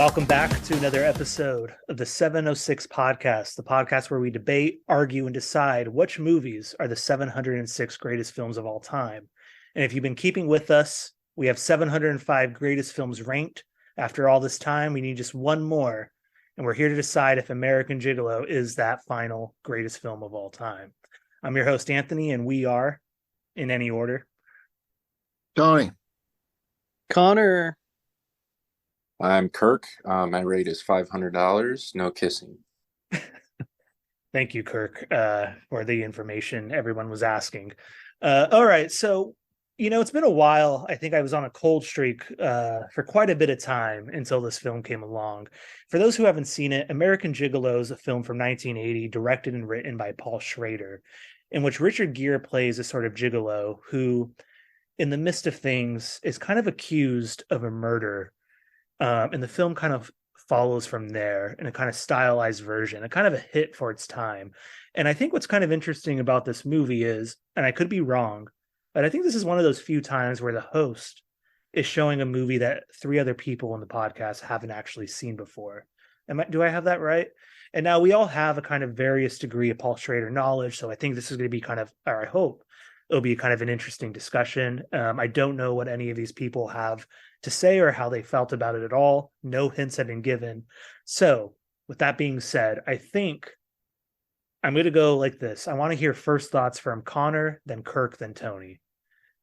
Welcome back to another episode of the 706 podcast, the podcast where we debate, argue, and decide which movies are the 706 greatest films of all time. And if you've been keeping with us, we have 705 greatest films ranked. After all this time, we need just one more, and we're here to decide if American Gigolo is that final greatest film of all time. I'm your host, Anthony, and we are, in any order, Tony. Connor. I'm Kirk. My rate is $500. No kissing. Thank you, Kirk, for the information everyone was asking. All right, so it's been a while. I think I was on a cold streak for quite a bit of time until this film came along. For those who haven't seen it, American Gigolo is a film from 1980, directed and written by Paul Schrader, in which Richard Gere plays a sort of gigolo who, in the midst of things, is kind of accused of a murder. And the film kind of follows from there in a kind of stylized version, a kind of a hit for its time. And I think what's kind of interesting about this movie is, and I could be wrong, but I think this is one of those few times where the host is showing a movie that three other people in the podcast haven't actually seen before. Do I have that right? And now we all have a kind of various degree of Paul Schrader knowledge. So I think this is going to be kind of, or I hope it'll be kind of an interesting discussion. I don't know what any of these people have to say or how they felt about it at all. No hints have been given. So with that being said, I think I'm going to go like this. I want to hear first thoughts from Connor, then Kirk, then Tony.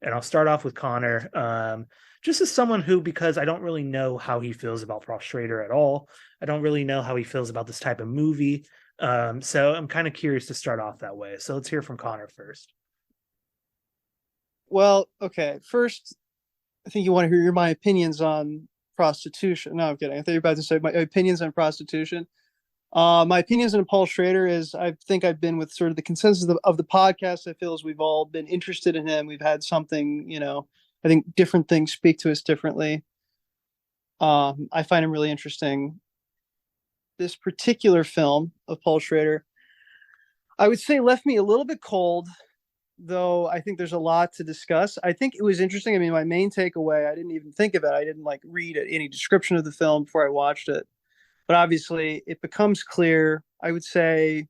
And I'll start off with Connor, just as someone who, because I don't really know how he feels about Paul Schrader at all. I don't really know how he feels about this type of movie. So I'm kind of curious to start off that way. So let's hear from Connor first. Well, okay. First, I think you want to hear my opinions on prostitution. No, I'm kidding. I thought you were about to say my opinions on prostitution. My opinions on Paul Schrader is I think I've been with sort of the consensus of the podcast. I feel as we've all been interested in him. We've had something, I think different things speak to us differently. I find him really interesting. This particular film of Paul Schrader, I would say left me a little bit cold, though I think there's a lot to discuss. I think it was interesting. I mean, my main takeaway, I didn't even think of it. I didn't read any description of the film before I watched it. But obviously it becomes clear, I would say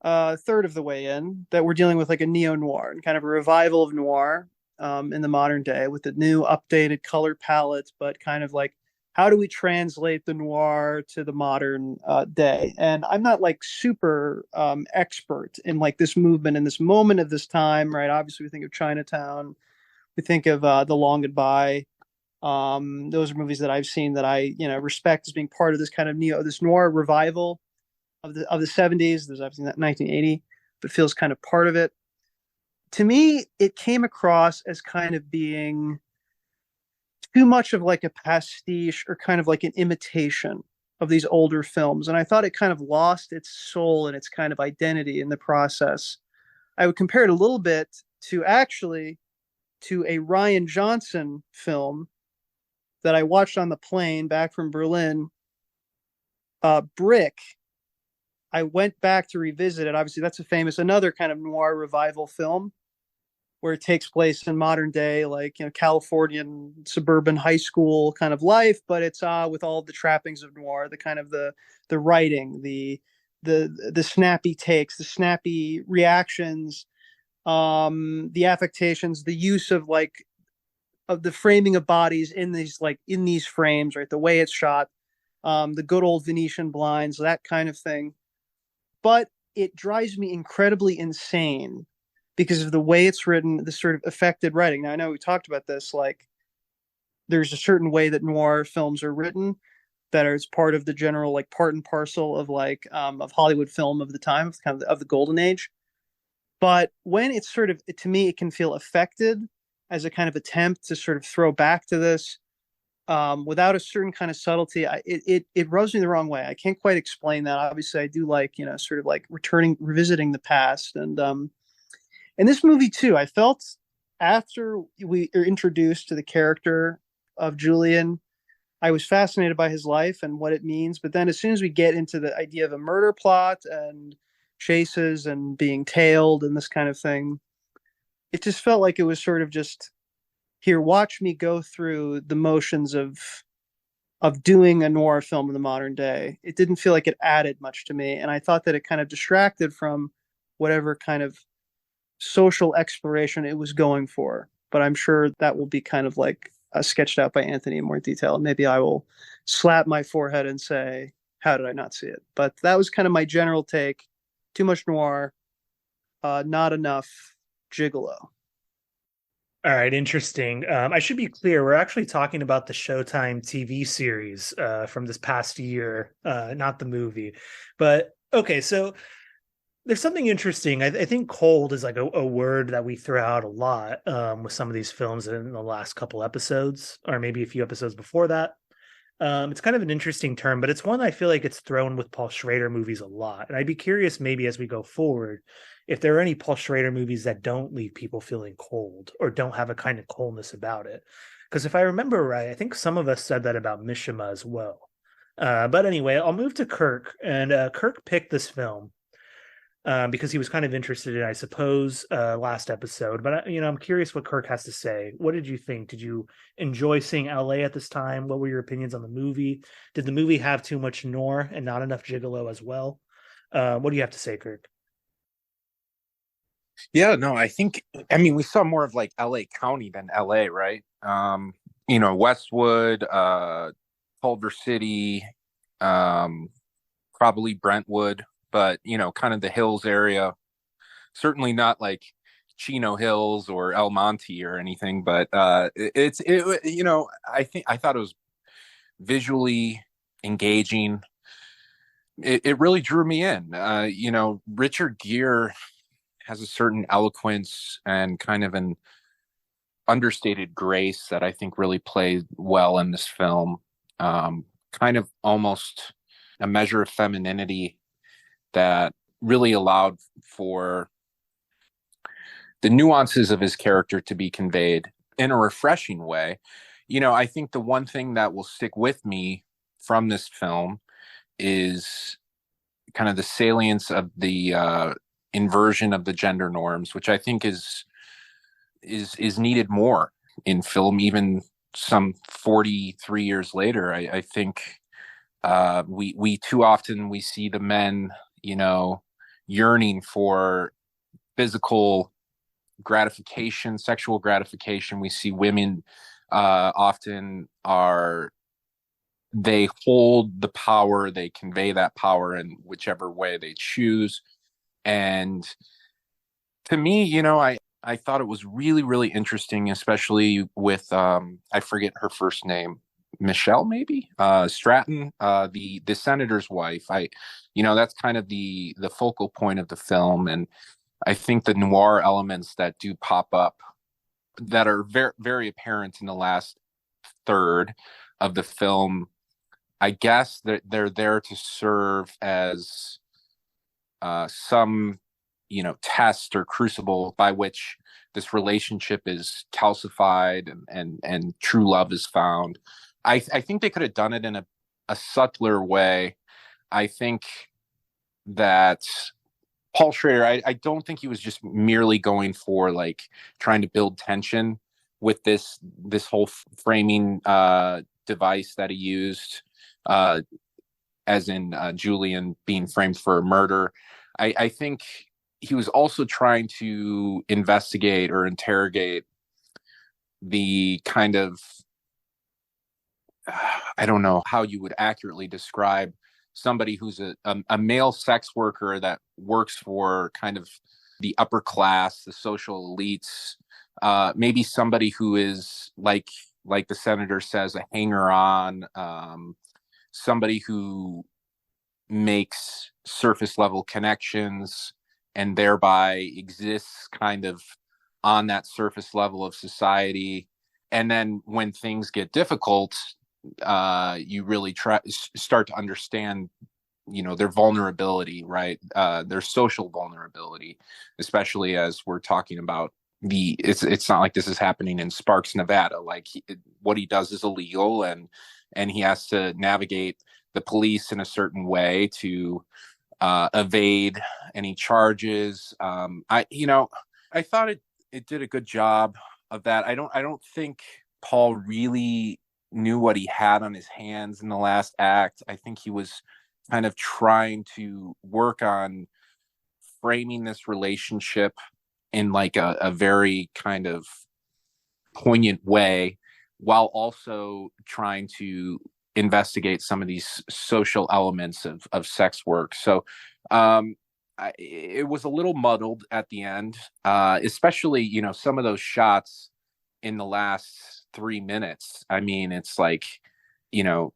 a third of the way in, that we're dealing with a neo-noir and kind of a revival of noir in the modern day with the new updated color palette, but kind of how do we translate the noir to the modern day? And I'm not super expert in this movement and this moment of this time, right? Obviously, we think of Chinatown, we think of The Long Goodbye. Those are movies that I've seen that I respect as being part of this kind of this noir revival of the 70s. There's obviously that 1980, but feels kind of part of it. To me, it came across as kind of being too much of a pastiche or kind of an imitation of these older films. And I thought it kind of lost its soul and its kind of identity in the process. I would compare it a little bit to a Rian Johnson film that I watched on the plane back from Berlin, Brick. I went back to revisit it. Obviously, that's another kind of noir revival film where it takes place in modern day, Californian suburban high school kind of life, but it's with all the trappings of noir, the kind of the writing, the snappy takes, the snappy reactions, the affectations, the use of the framing of bodies in these frames, right? The way it's shot, the good old Venetian blinds, that kind of thing. But it drives me incredibly insane because of the way it's written, the sort of affected writing. Now, I know we talked about this, there's a certain way that noir films are written that is part of the general, part and parcel of of Hollywood film of the time, kind of the golden age. But when it's to me, it can feel affected as a kind of attempt to sort of throw back to this without a certain kind of subtlety. It rubs me the wrong way. I can't quite explain that. Obviously, I do revisiting the past. And this movie too, I felt after we are introduced to the character of Julian, I was fascinated by his life and what it means. But then as soon as we get into the idea of a murder plot and chases and being tailed and this kind of thing, it just felt like it was sort of just, here, watch me go through the motions of doing a noir film in the modern day. It didn't feel like it added much to me, and I thought that it kind of distracted from whatever kind of social exploration it was going for. But I'm sure that will be kind of like sketched out by Anthony in more detail. Maybe I will slap my forehead and say, "How did I not see it?" But that was kind of my general take. Too much noir, not enough gigolo. All right, interesting. I should be clear. We're actually talking about the Showtime TV series from this past year, not the movie. But okay, so there's something interesting. I think cold is like a word that we throw out a lot with some of these films in the last couple episodes, or maybe a few episodes before that. It's kind of an interesting term, but it's one I feel like it's thrown with Paul Schrader movies a lot. And I'd be curious, maybe as we go forward, if there are any Paul Schrader movies that don't leave people feeling cold or don't have a kind of coldness about it. Because if I remember right, I think some of us said that about Mishima as well. But anyway, I'll move to Kirk, and Kirk picked this film because he was kind of interested in, I suppose, last episode. But I'm curious what Kirk has to say. What did you think? Did you enjoy seeing LA at this time? What were your opinions on the movie? Did the movie have too much noir and not enough gigolo as well? What do you have to say, Kirk? Yeah, no, I mean, we saw more of like LA County than LA, right? Westwood, Culver City, probably Brentwood, but kind of the Hills area. Certainly not like Chino Hills or El Monte or anything, but I thought it was visually engaging. It really drew me in. Richard Gere has a certain eloquence and kind of an understated grace that I think really played well in this film. Kind of almost a measure of femininity that really allowed for the nuances of his character to be conveyed in a refreshing way. I think the one thing that will stick with me from this film is kind of the salience of the inversion of the gender norms, which I think is needed more in film, even some 43 years later. I think we too often we see the men, yearning for physical gratification, sexual gratification. We see women often they hold the power, they convey that power in whichever way they choose. And to me, I thought it was really, really interesting, especially with I forget her first name, Michelle, maybe Stratton, the senator's wife. That's kind of the focal point of the film, and I think the noir elements that do pop up that are very, very apparent in the last third of the film, I guess they're there to serve as some test or crucible by which this relationship is calcified and true love is found. I think they could have done it in a subtler way. I think that Paul Schrader, I don't think he was just merely going for like trying to build tension with this whole framing device that he used, as in Julian being framed for murder. I think he was also trying to investigate or interrogate the kind of, I don't know how you would accurately describe somebody who's a male sex worker that works for kind of the upper class, the social elites, maybe somebody who is like the senator says, a hanger on, somebody who makes surface level connections and thereby exists kind of on that surface level of society. And then when things get difficult, you really start to understand, their vulnerability, right? Their social vulnerability, especially as we're talking about it's not like this is happening in Sparks, Nevada. Like what he does is illegal, and he has to navigate the police in a certain way to evade any charges. I thought it did a good job of that. I don't think Paul really knew what he had on his hands in the last act. I think he was kind of trying to work on framing this relationship in like a very kind of poignant way, while also trying to investigate some of these social elements of sex work. So it was a little muddled at the end, especially, you know, some of those shots in the last 3 minutes. I mean, it's like, you know,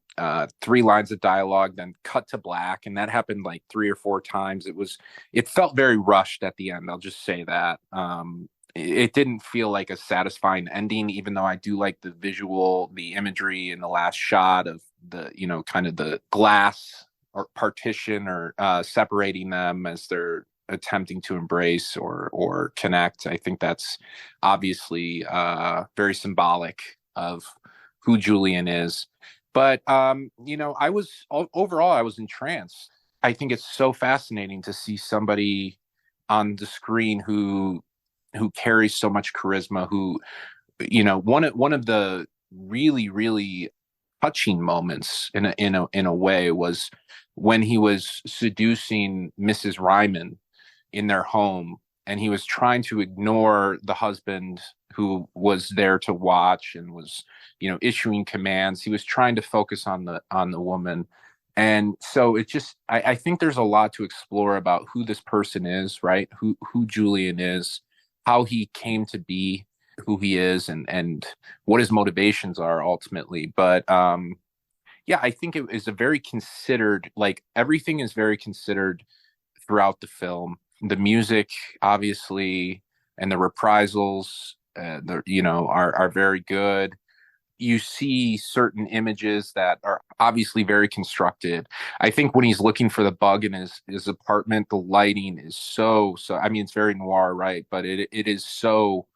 3 lines of dialogue, then cut to black. And that happened like 3 or 4 times. It felt very rushed at the end. I'll just say that. It didn't feel like a satisfying ending, even though I do like the visual, the imagery in the last shot of the, you know, kind of the glass or partition or separating them as they're attempting to embrace or connect. I think that's obviously very symbolic of who Julian is. But you know, overall I was entranced. I think it's so fascinating to see somebody on the screen who carries so much charisma, who, you know, one of the really touching moments in a way was when he was seducing Mrs. Ryman in their home, and he was trying to ignore the husband who was there to watch and was, you know, issuing commands. He was trying to focus on the woman. And so it just, I think there's a lot to explore about who this person is, right? Who Julian is, how he came to be who he is, and what his motivations are ultimately. But yeah, I think it is a very considered, like everything is very considered throughout the film. The music, obviously, and the reprisals, you know, are very good. You see certain images that are obviously very constructed. I think when he's looking for the bug in his apartment, the lighting is so, I mean, it's very noir, right? But it is so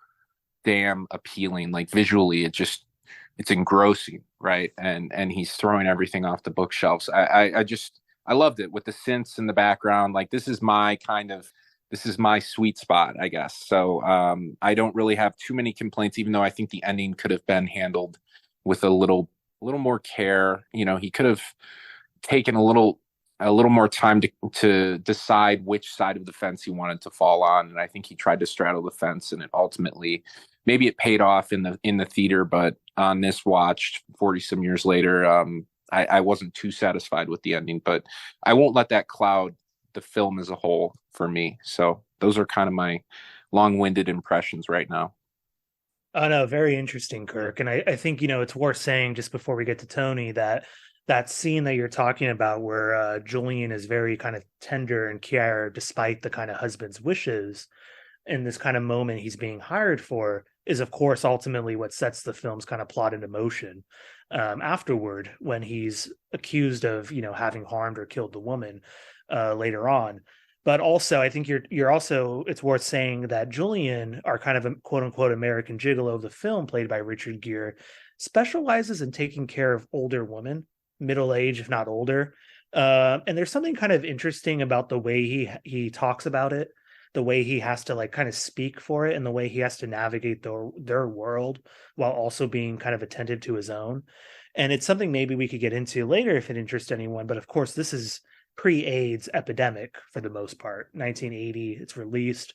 damn appealing. Like visually, it's engrossing, right? And he's throwing everything off the bookshelves. I loved it with the synths in the background. Like this is my sweet spot, I guess. So I don't really have too many complaints, even though I think the ending could have been handled with a little more care. You know, he could have taken a little more time to decide which side of the fence he wanted to fall on. And I think he tried to straddle the fence, and it ultimately, maybe it paid off in the theater, but on this watch 40 some years later, I wasn't too satisfied with the ending. But I won't let that cloud the film as a whole for me. So those are kind of my long-winded impressions right now. Oh no, very interesting, Kirk. And I think, you know, it's worth saying just before we get to Tony that scene that you're talking about where Julian is very kind of tender and care despite the kind of husband's wishes in this kind of moment he's being hired for is, of course, ultimately what sets the film's kind of plot into motion afterward, when he's accused of, you know, having harmed or killed the woman later on. But also, I think you're also, it's worth saying that Julian, our kind of a quote unquote American Gigolo of the film, played by Richard Gere, specializes in taking care of older women, middle age, if not older. And there's something kind of interesting about the way he talks about it, the way he has to like kind of speak for it, and the way he has to navigate their world while also being kind of attentive to his own. And it's something maybe we could get into later if it interests anyone. But of course, this is pre-AIDS epidemic for the most part. 1980, it's released.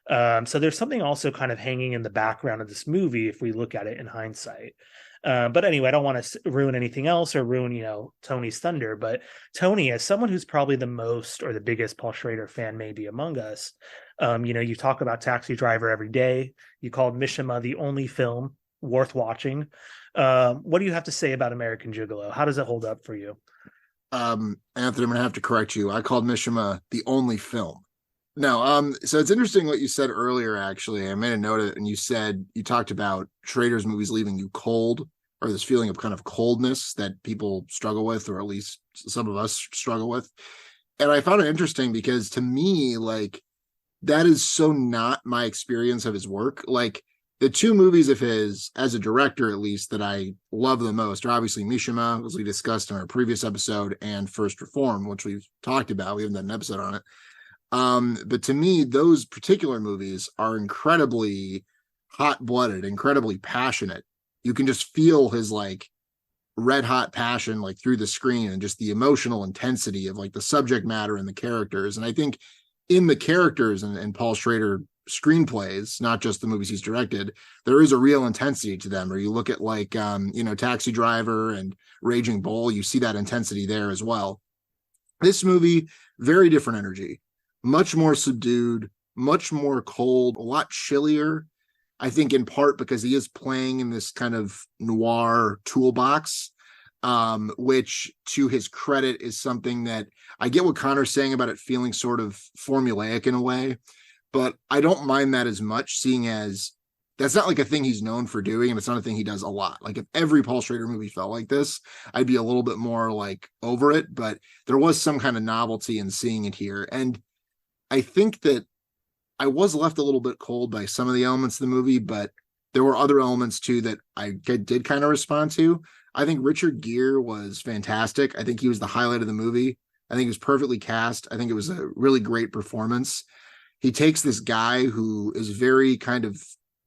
So there's something also kind of hanging in the background of this movie if we look at it in hindsight. But anyway, I don't want to ruin anything else or ruin, you know, Tony's thunder. But Tony, as someone who's probably the most or the biggest Paul Schrader fan maybe among us, you know, you talk about Taxi Driver every day. You called Mishima the only film worth watching. What do you have to say about American Gigolo? How does it hold up for you? Anthony, I'm gonna have to correct you. I called Mishima the only film. No, so it's interesting what you said earlier, actually. I made a note of it, and you talked about Schrader's movies leaving you cold, or this feeling of kind of coldness that people struggle with, or at least some of us struggle with. And I found it interesting because to me, like, that is so not my experience of his work. Like, the two movies of his, as a director at least, that I love the most are obviously Mishima, as we discussed in our previous episode, and First Reform, which we've talked about. We haven't done an episode on it. But to me, those particular movies are incredibly hot-blooded, incredibly passionate. You can just feel his, like, red hot passion like through the screen, and just the emotional intensity of like the subject matter and the characters. And I think in the characters and Paul Schrader screenplays, not just the movies he's directed, there is a real intensity to them. Or you look at like Taxi Driver and Raging Bull, you see that intensity there as well. This movie, very different energy, much more subdued, much more cold, a lot chillier. I think in part because he is playing in this kind of noir toolbox, which to his credit is something that I get what Connor's saying about it feeling sort of formulaic in a way, but I don't mind that as much, seeing as that's not like a thing he's known for doing, and it's not a thing he does a lot. Like if every Paul Schrader movie felt like this, I'd be a little bit more like over it, but there was some kind of novelty in seeing it here. And I think that I was left a little bit cold by some of the elements of the movie, but there were other elements too that I did kind of respond to. I think Richard Gere was fantastic. I think he was the highlight of the movie. I think he was perfectly cast. I think it was a really great performance. He takes this guy who is very kind of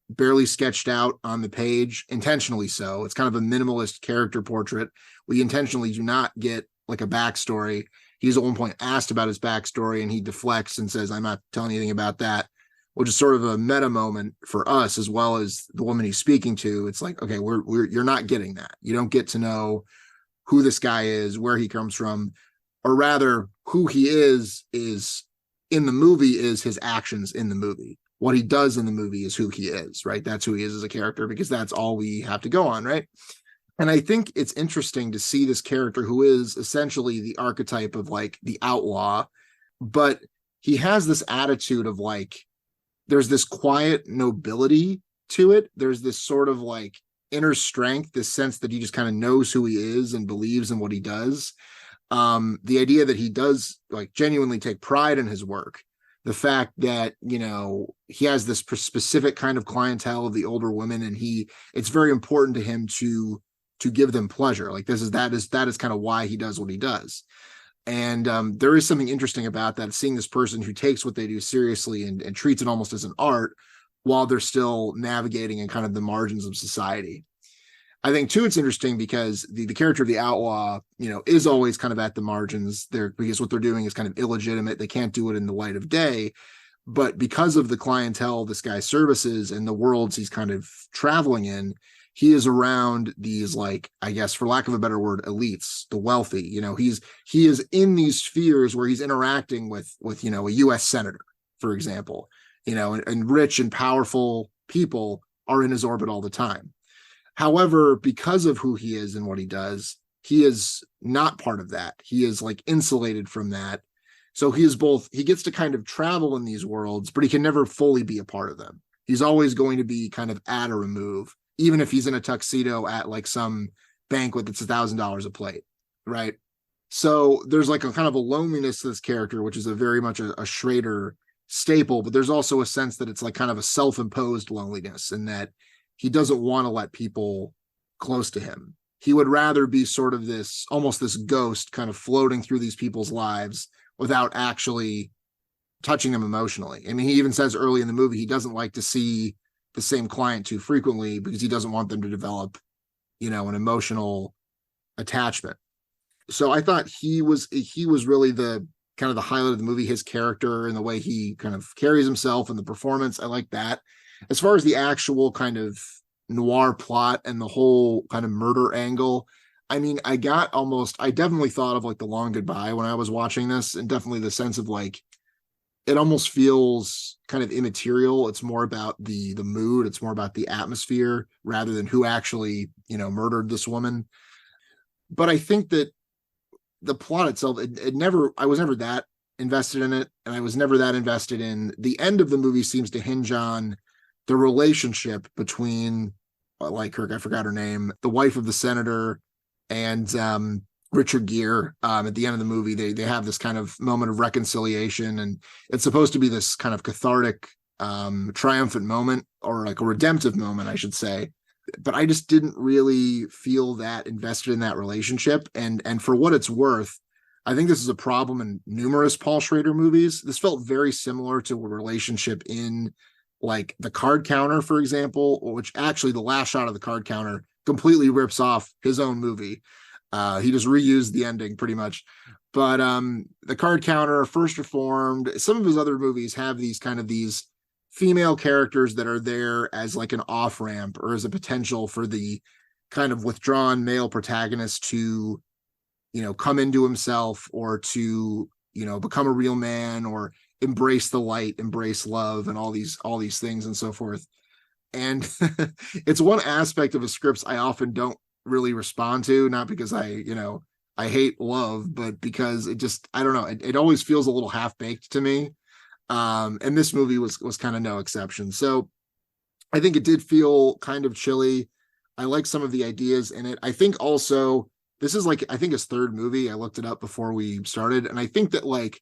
barely sketched out on the page, intentionally so. It's kind of a minimalist character portrait. We intentionally do not get like a backstory. He's at one point asked about his backstory and he deflects and says, I'm not telling anything about that, which is sort of a meta moment for us as well as the woman he's speaking to. It's like, okay, you're not getting that. You don't get to know who this guy is, where he comes from, or rather who he is in the movie is his actions in the movie. What he does in the movie is who he is, right? That's who he is as a character, because that's all we have to go on, right? And I think it's interesting to see this character who is essentially the archetype of like the outlaw, but he has this attitude of like, there's this quiet nobility to it. There's this sort of like inner strength, this sense that he just kind of knows who he is and believes in what he does. The idea that he does like genuinely take pride in his work. The fact that, he has this specific kind of clientele of the older women, and it's very important to him to give them pleasure. Like that is kind of why he does what he does. And there is something interesting about that, seeing this person who takes what they do seriously and treats it almost as an art while they're still navigating in kind of the margins of society. I think too, it's interesting because the character of the outlaw, is always kind of at the margins there, because what they're doing is kind of illegitimate. They can't do it in the light of day, but because of the clientele this guy services and the worlds he's kind of traveling in, he is around these, like, I guess for lack of a better word, elites, the wealthy. He is in these spheres where he's interacting with a U.S. senator, for example, and rich and powerful people are in his orbit all the time. However, because of who he is and what he does, he is not part of that. He is like insulated from that. So he gets to kind of travel in these worlds, but he can never fully be a part of them. He's always going to be kind of at a remove, even if he's in a tuxedo at like some banquet that's $1,000 a plate, right? So there's like a kind of a loneliness to this character, which is very much a Schrader staple, but there's also a sense that it's like kind of a self-imposed loneliness, and that he doesn't want to let people close to him. He would rather be sort of almost this ghost kind of floating through these people's lives without actually touching them emotionally. I mean, he even says early in the movie, he doesn't like to see the same client too frequently because he doesn't want them to develop, an emotional attachment. So I thought he was really the kind of the highlight of the movie, his character and the way he kind of carries himself and the performance. I like that. As far as the actual kind of noir plot and the whole kind of murder angle, I mean, I definitely thought of like The Long Goodbye when I was watching this, and definitely the sense of like, it almost feels kind of immaterial. It's more about the mood. It's more about the atmosphere rather than who actually, murdered this woman. But I think that the plot itself, I was never that invested in it. And I was never that invested in the end of the movie. Seems to hinge on the relationship between, like Kirk, I forgot her name, the wife of the senator, and Richard Gere. At the end of the movie, they have this kind of moment of reconciliation, and it's supposed to be this kind of cathartic, triumphant moment, or like a redemptive moment, I should say. But I just didn't really feel that invested in that relationship. And for what it's worth, I think this is a problem in numerous Paul Schrader movies. This felt very similar to a relationship in like The Card Counter, for example, which actually the last shot of The Card Counter completely rips off his own movie. He just reused the ending pretty much. But The Card Counter, First Reformed, some of his other movies have these female characters that are there as like an off ramp or as a potential for the kind of withdrawn male protagonist to, come into himself or to, become a real man or embrace the light, embrace love, and all these things and so forth. And it's one aspect of his scripts I often don't really respond to, not because I hate love, but because I don't know, it always feels a little half baked to me. And this movie was kind of no exception. So I think it did feel kind of chilly. I like some of the ideas in it. I think also this is like, I think his third movie. I looked it up before we started. And I think that like,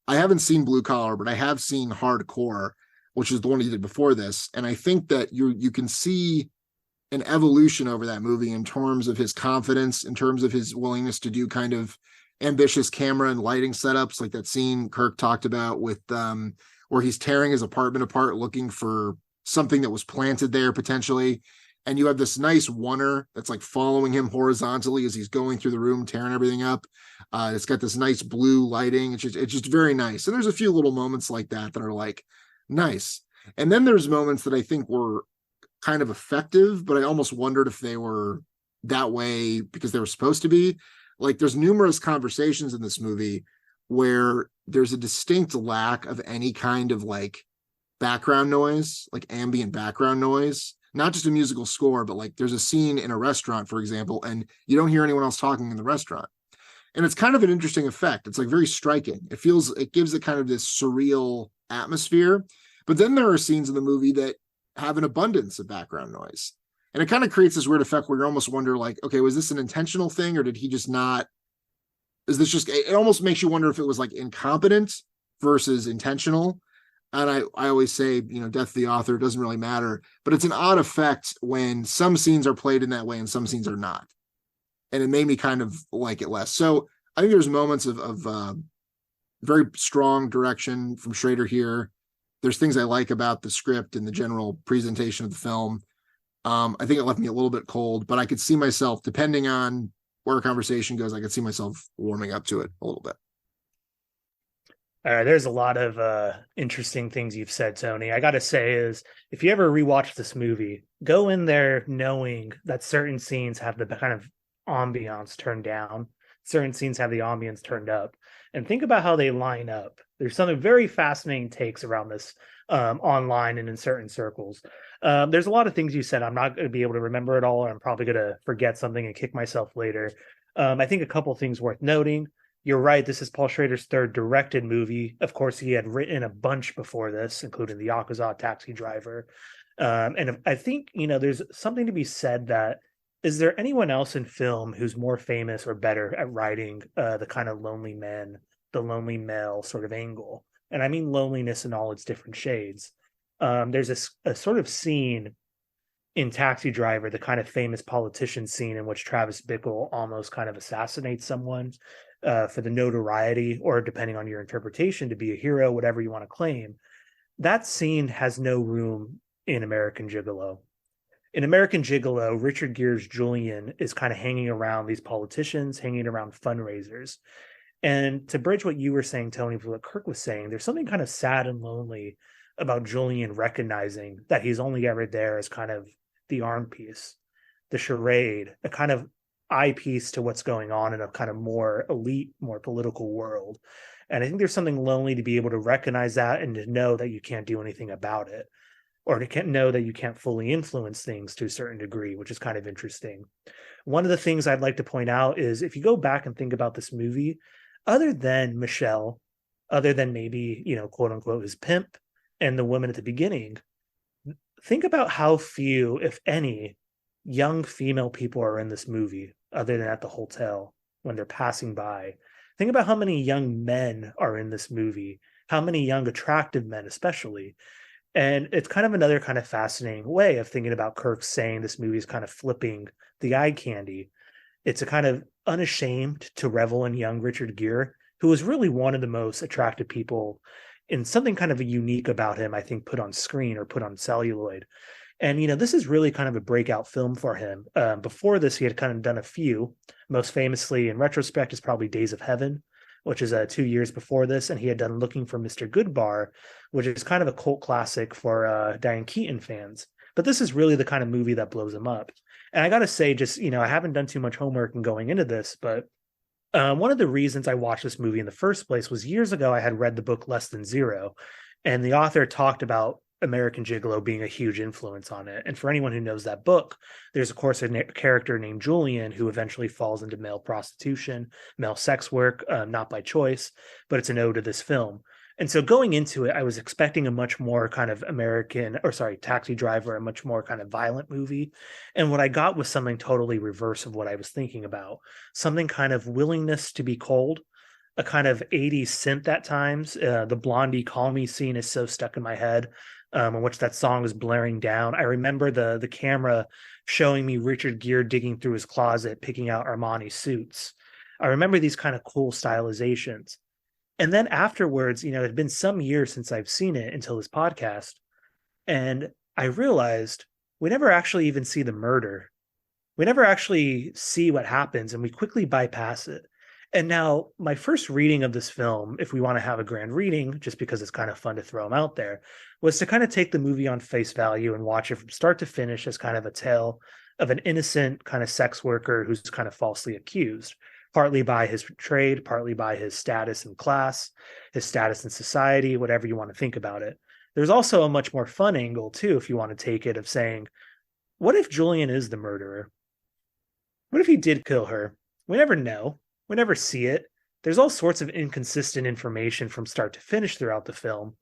I haven't seen Blue Collar, but I have seen Hardcore, which is the one he did before this. And I think that you can see an evolution over that movie in terms of his confidence, in terms of his willingness to do kind of ambitious camera and lighting setups, like that scene Kirk talked about with where he's tearing his apartment apart looking for something that was planted there potentially. And you have this nice oneer that's like following him horizontally as he's going through the room, tearing everything up. It's got this nice blue lighting. It's just very nice. And there's a few little moments like that are like nice. And then there's moments that I think were kind of effective, but I almost wondered if they were that way because they were supposed to be. Like there's numerous conversations in this movie where there's a distinct lack of any kind of like background noise, like ambient background noise, not just a musical score, but like there's a scene in a restaurant, for example, and you don't hear anyone else talking in the restaurant. And it's kind of an interesting effect. It's like very striking. It gives it kind of this surreal atmosphere. But then there are scenes in the movie that have an abundance of background noise. And it kind of creates this weird effect where you almost wonder like, okay, was this an intentional thing or did he just not, is this just, it almost makes you wonder if it was like incompetent versus intentional. And I always say, death of the author, doesn't really matter, but it's an odd effect when some scenes are played in that way and some scenes are not. And it made me kind of like it less. So I think there's moments of very strong direction from Schrader here. There's things I like about the script and the general presentation of the film. I think it left me a little bit cold, but I could see myself, depending on where a conversation goes, I could see myself warming up to it a little bit. All right, there's a lot of interesting things you've said, Tony. I got to say is if you ever rewatch this movie, go in there knowing that certain scenes have the kind of ambiance turned down. Certain scenes have the ambience turned up. And think about how they line up. There's something very fascinating takes around this online and in certain circles. There's a lot of things you said. I'm not going to be able to remember it all, or I'm probably going to forget something and kick myself later. I think a couple things worth noting. You're right. This is Paul Schrader's third directed movie. Of course, he had written a bunch before this, including The Yakuza, Taxi Driver. And I think, there's something to be said that is there anyone else in film who's more famous or better at writing the kind of lonely man, the lonely male sort of angle? And I mean loneliness in all its different shades. There's a sort of scene in Taxi Driver, the kind of famous politician scene in which Travis Bickle almost kind of assassinates someone for the notoriety, or depending on your interpretation, to be a hero, whatever you want to claim. That scene has no room in American Gigolo. In American Gigolo, Richard Gere's Julian is kind of hanging around these politicians, hanging around fundraisers. And to bridge what you were saying, Tony, with what Kirk was saying, there's something kind of sad and lonely about Julian recognizing that he's only ever there as kind of the arm piece, the charade, a kind of eyepiece to what's going on in a kind of more elite, more political world. And I think there's something lonely to be able to recognize that and to know that you can't do anything about it, or to know that you can't fully influence things to a certain degree, which is kind of interesting. One of the things I'd like to point out is if you go back and think about this movie, other than Michelle, other than maybe, quote unquote, his pimp and the woman at the beginning, think about how few, if any, young female people are in this movie, other than at the hotel when they're passing by. Think about how many young men are in this movie, how many young, attractive men, especially. And it's kind of another kind of fascinating way of thinking about Kirk saying this movie is kind of flipping the eye candy. It's a kind of unashamed to revel in young Richard Gere, who was really one of the most attractive people in something kind of unique about him, I think, put on screen or put on celluloid. And, this is really kind of a breakout film for him. Before this, he had kind of done a few. Most famously, in retrospect, is probably Days of Heaven, which is 2 years before this. And he had done Looking for Mr. Goodbar, which is kind of a cult classic for Diane Keaton fans. But this is really the kind of movie that blows him up. And I got to say, just, I haven't done too much homework in going into this, but one of the reasons I watched this movie in the first place was years ago, I had read the book Less Than Zero, and the author talked about American Gigolo being a huge influence on it. And for anyone who knows that book, there's, of course, a character named Julian who eventually falls into male prostitution, male sex work, not by choice, but it's an ode to this film. And so going into it, I was expecting a much more kind of Taxi Driver, a much more kind of violent movie. And what I got was something totally reverse of what I was thinking about. Something kind of willingness to be cold, a kind of 80s synth at times. The Blondie Call Me scene is so stuck in my head, in which that song is blaring down. I remember the camera showing me Richard Gere digging through his closet, picking out Armani suits. I remember these kind of cool stylizations. And then afterwards, it had been some years since I've seen it until this podcast. And I realized we never actually even see the murder. We never actually see what happens, and we quickly bypass it. And now, my first reading of this film, if we want to have a grand reading, just because it's kind of fun to throw them out there, was to kind of take the movie on face value and watch it from start to finish as kind of a tale of an innocent kind of sex worker who's kind of falsely accused, partly by his trade, partly by his status in class, his status in society, whatever you want to think about it. There's also a much more fun angle, too, if you want to take it, of saying, what if Julian is the murderer? What if he did kill her? We never know. We never see it. There's all sorts of inconsistent information from start to finish throughout the film.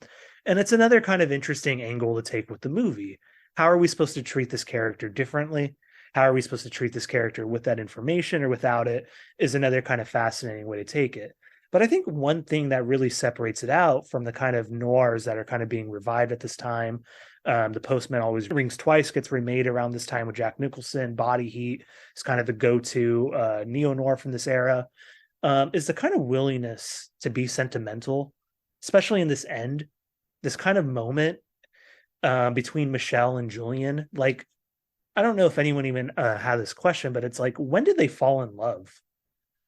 And it's another kind of interesting angle to take with the movie. How are we supposed to treat this character differently? How are we supposed to treat this character with that information or without it is another kind of fascinating way to take it. But I think one thing that really separates it out from the kind of noirs that are kind of being revived at this time, The Postman Always Rings Twice gets remade around this time with Jack Nicholson, Body Heat is kind of the go-to neo-noir from this era, is the kind of willingness to be sentimental, especially in this end, this kind of moment between Michelle and Julian. Like, I don't know if anyone even had this question, but it's like, when did they fall in love?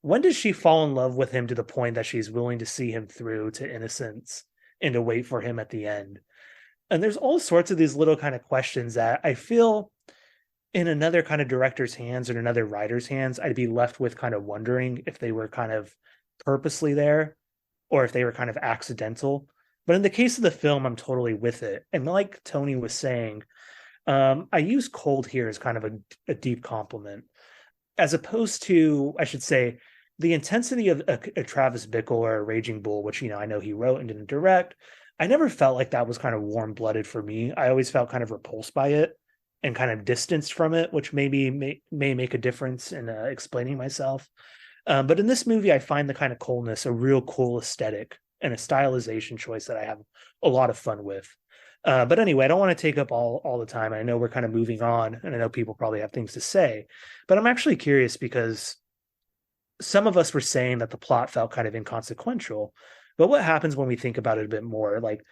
When does she fall in love with him to the point that she's willing to see him through to innocence and to wait for him at the end? And there's all sorts of these little kind of questions that I feel in another kind of director's hands or another writer's hands, I'd be left with kind of wondering if they were kind of purposely there or if they were kind of accidental. But in the case of the film, I'm totally with it. And like Tony was saying, I use cold here as kind of a deep compliment, as opposed to, I should say, the intensity of a Travis Bickle or a Raging Bull, which, I know he wrote and didn't direct. I never felt like that was kind of warm-blooded for me. I always felt kind of repulsed by it and kind of distanced from it, which maybe may make a difference in explaining myself. But in this movie, I find the kind of coldness a real cool aesthetic and a stylization choice that I have a lot of fun with. But anyway, I don't want to take up all the time. I know we're kind of moving on, and I know people probably have things to say. But I'm actually curious because some of us were saying that the plot felt kind of inconsequential. But what happens when we think about it a bit more? Like,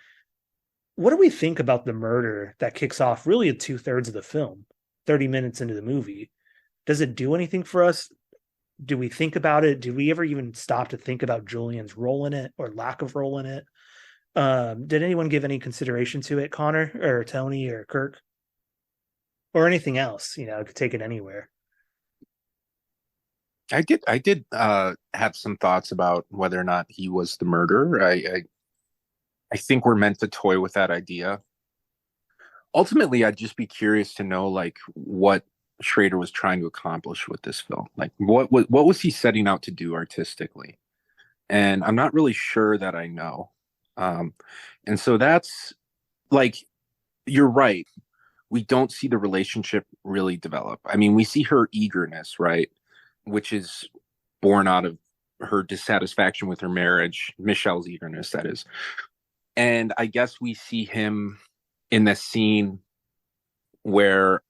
what do we think about the murder that kicks off really at 2/3 of the film, 30 minutes into the movie? Does it do anything for us? Do we think about it? Do we ever even stop to think about Julian's role in it or lack of role in it? Did anyone give any consideration to it, Connor or Tony or Kirk? Or anything else, could take it anywhere. I did have some thoughts about whether or not he was the murderer. I think we're meant to toy with that idea. Ultimately, I'd just be curious to know, like, what Schrader was trying to accomplish with this film. Like, what was he setting out to do artistically? And I'm not really sure that I know. And so that's, like, you're right. We don't see the relationship really develop. I mean, we see her eagerness, right? Which is born out of her dissatisfaction with her marriage, Michelle's eagerness, that is. And I guess we see him in this scene where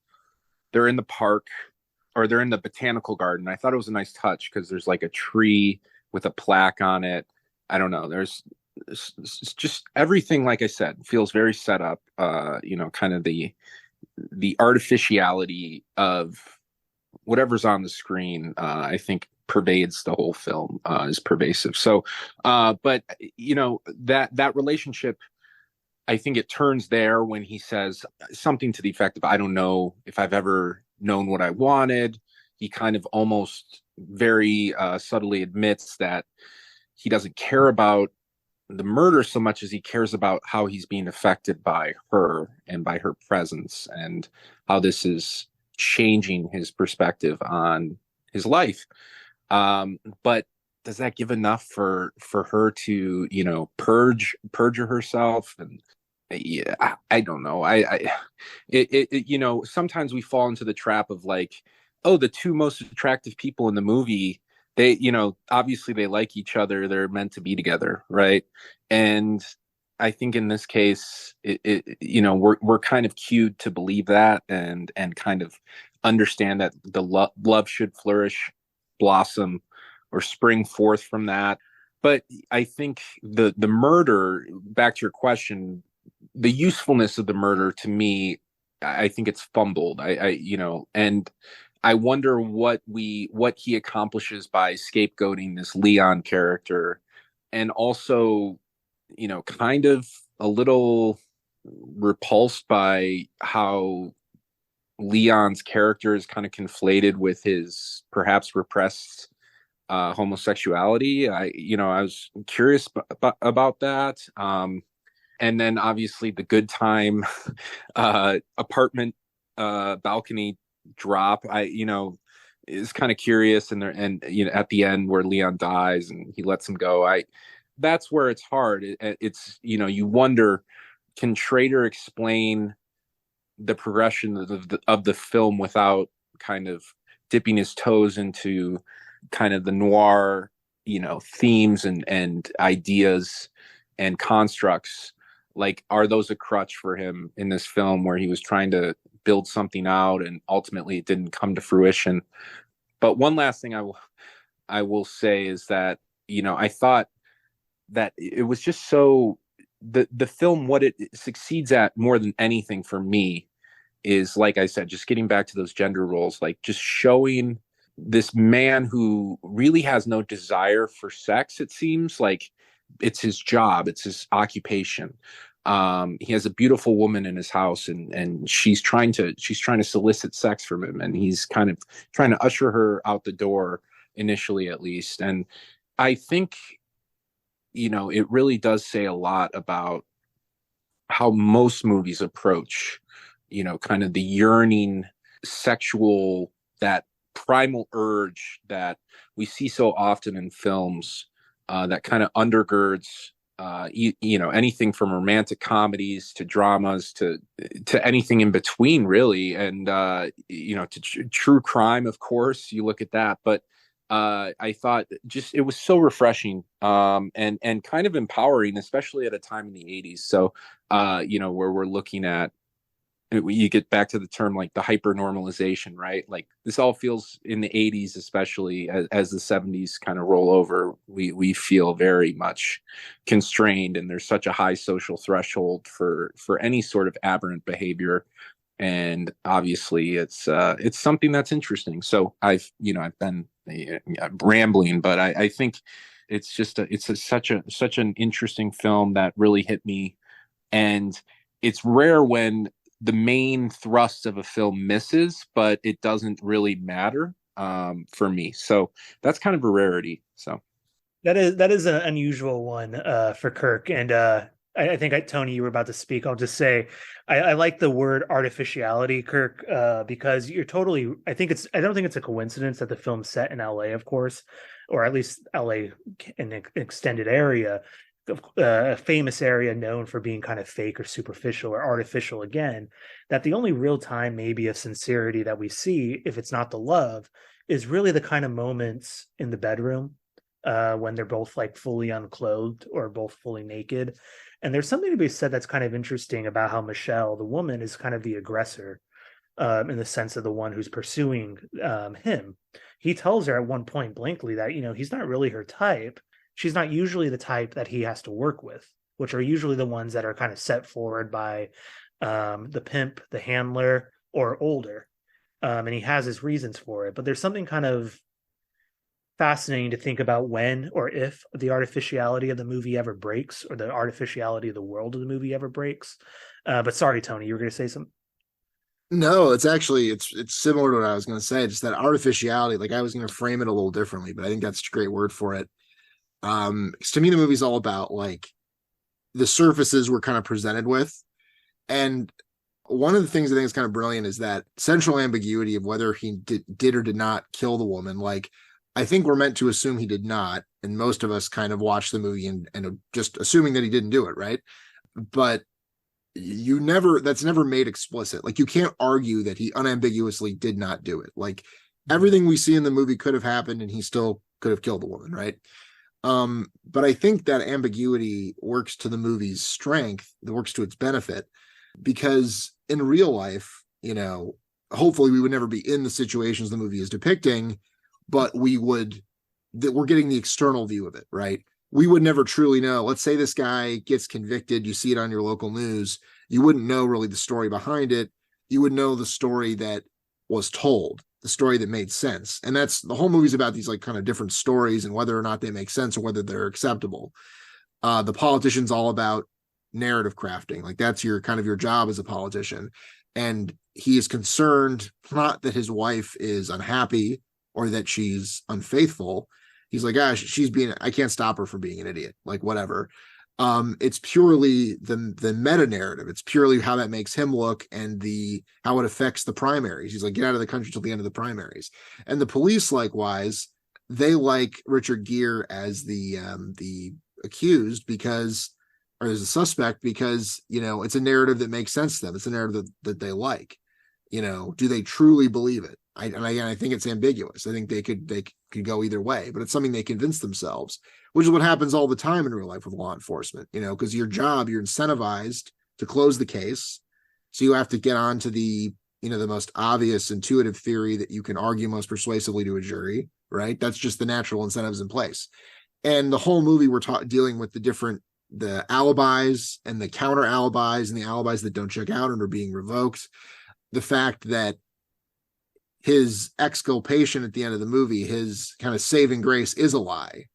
they're in the park or they're in the botanical garden. I thought it was a nice touch because there's like a tree with a plaque on it. I don't know. There's just everything, like I said, feels very set up, kind of the the artificiality of whatever's on the screen, I think pervades the whole film, is pervasive. So, but that relationship, I think it turns there when he says something to the effect of, "I don't know if I've ever known what I wanted." He kind of almost very subtly admits that he doesn't care about the murder so much as he cares about how he's being affected by her and by her presence, and how this is changing his perspective on his life. But does that give enough for her to, perjure herself? And yeah, I don't know. Sometimes we fall into the trap of like, oh, the two most attractive people in the movie, they, obviously they like each other, they're meant to be together, right? And I think in this case, we're kind of cued to believe that, and kind of understand that the love should flourish, blossom, or spring forth from that. But I think the murder, back to your question, the usefulness of the murder to me, I think it's fumbled. And I wonder what he accomplishes by scapegoating this Leon character, and also, kind of a little repulsed by how Leon's character is kind of conflated with his perhaps repressed homosexuality. I was curious about that. And then obviously the good time apartment balcony drop, is kind of curious. And at the end where Leon dies and he lets him go, that's where it's hard. It's you wonder, can Schrader explain the progression of the film without kind of dipping his toes into kind of the noir, themes and ideas and constructs? Like, are those a crutch for him in this film where he was trying to build something out and ultimately it didn't come to fruition? But one last thing I will say is that, I thought that it was just so, the film, what it succeeds at more than anything for me is, like I said, just getting back to those gender roles, like just showing this man who really has no desire for sex. It seems like it's his job, it's his occupation. He has a beautiful woman in his house, and she's trying to solicit sex from him, and he's kind of trying to usher her out the door initially, at least. And I think, it really does say a lot about how most movies approach, kind of the yearning sexual, that primal urge that we see so often in films, that kind of undergirds anything from romantic comedies to dramas to anything in between, really. And to true crime, of course, you look at that. But I thought just it was so refreshing, and kind of empowering, especially at a time in the 80s. So where we're looking at, you get back to the term like the hyper normalization, right? Like this all feels in the 80s, especially as the 70s kind of roll over, we feel very much constrained, and there's such a high social threshold for any sort of aberrant behavior. And obviously it's something that's interesting. So I've been rambling, but I think it's just such an interesting film that really hit me. And it's rare when the main thrust of a film misses, but it doesn't really matter, for me. So that's kind of a rarity. So that is an unusual one for Kirk. And I think Tony, you were about to speak. I'll just say I like the word artificiality, Kirk, because you're totally. I don't think it's a coincidence that the film's set in LA, of course, or at least LA in an extended area, a famous area known for being kind of fake or superficial or artificial again. That the only real time maybe of sincerity that we see, if it's not the love, is really the kind of moments in the bedroom, when they're both like fully unclothed or both fully naked. And there's something to be said that's kind of interesting about how Michelle, the woman, is kind of the aggressor, in the sense of the one who's pursuing him. He tells her at one point blankly that, he's not really her type. She's not usually the type that he has to work with, which are usually the ones that are kind of set forward by the pimp, the handler, or older. And he has his reasons for it. But there's something kind of fascinating to think about when or if the artificiality of the movie ever breaks, or the artificiality of the world of the movie ever breaks. But sorry, Tony, you were going to say something. No, it's actually it's similar to what I was going to say. Just that artificiality. Like I was going to frame it a little differently, but I think that's a great word for it. 'Cause to me, the movie's all about like the surfaces we're kind of presented with, and one of the things I think is kind of brilliant is that central ambiguity of whether he did or did not kill the woman. Like, I think we're meant to assume he did not, and most of us kind of watch the movie and just assuming that he didn't do it, right? But that's never made explicit. Like, you can't argue that he unambiguously did not do it. Like, everything we see in the movie could have happened, and he still could have killed the woman, right? But I think that ambiguity works to the movie's strength, it works to its benefit, because in real life, hopefully we would never be in the situations the movie is depicting, but we're getting the external view of it, right? We would never truly know. Let's say this guy gets convicted, you see it on your local news, you wouldn't know really the story behind it. You would know the story that was told, the story that made sense. And that's the whole movie's about, these like kind of different stories and whether or not they make sense or whether they're acceptable. The politician's all about narrative crafting. Like, that's your job as a politician. And he is concerned not that his wife is unhappy or that she's unfaithful. He's like, gosh, I can't stop her from being an idiot, like whatever. It's purely the meta narrative. It's purely how that makes him look and how it affects the primaries. He's like, get out of the country till the end of the primaries. And the police, likewise, they like Richard Gere as the accused or as a suspect because, it's a narrative that makes sense to them. It's a narrative that they like. Do they truly believe it? I think it's ambiguous. I think they could go either way, but it's something they convince themselves, which is what happens all the time in real life with law enforcement, because your job, you're incentivized to close the case. So you have to get on to the most obvious intuitive theory that you can argue most persuasively to a jury, right? That's just the natural incentives in place. And the whole movie, we're dealing with the alibis and the counter alibis and the alibis that don't check out and are being revoked. The fact that his exculpation at the end of the movie, his kind of saving grace, is a lie,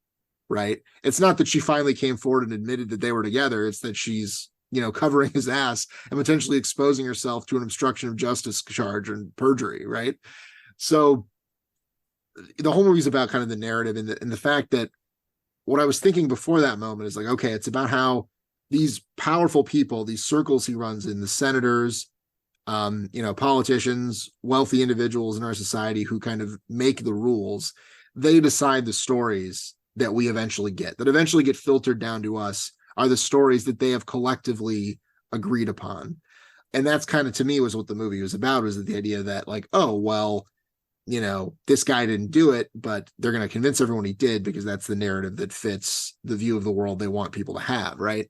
right? It's not that she finally came forward and admitted that they were together. It's that she's, covering his ass and potentially exposing herself to an obstruction of justice charge and perjury, right? So the whole movie's about kind of the narrative and the fact that what I was thinking before that moment is like, okay, it's about how these powerful people, these circles he runs in, the senators, politicians, wealthy individuals in our society who kind of make the rules, they decide the stories that we eventually get, that eventually get filtered down to us, are the stories that they have collectively agreed upon. And that's kind of, to me, was what the movie was about, was the idea that like, oh, well, this guy didn't do it, but they're going to convince everyone he did because that's the narrative that fits the view of the world they want people to have, right?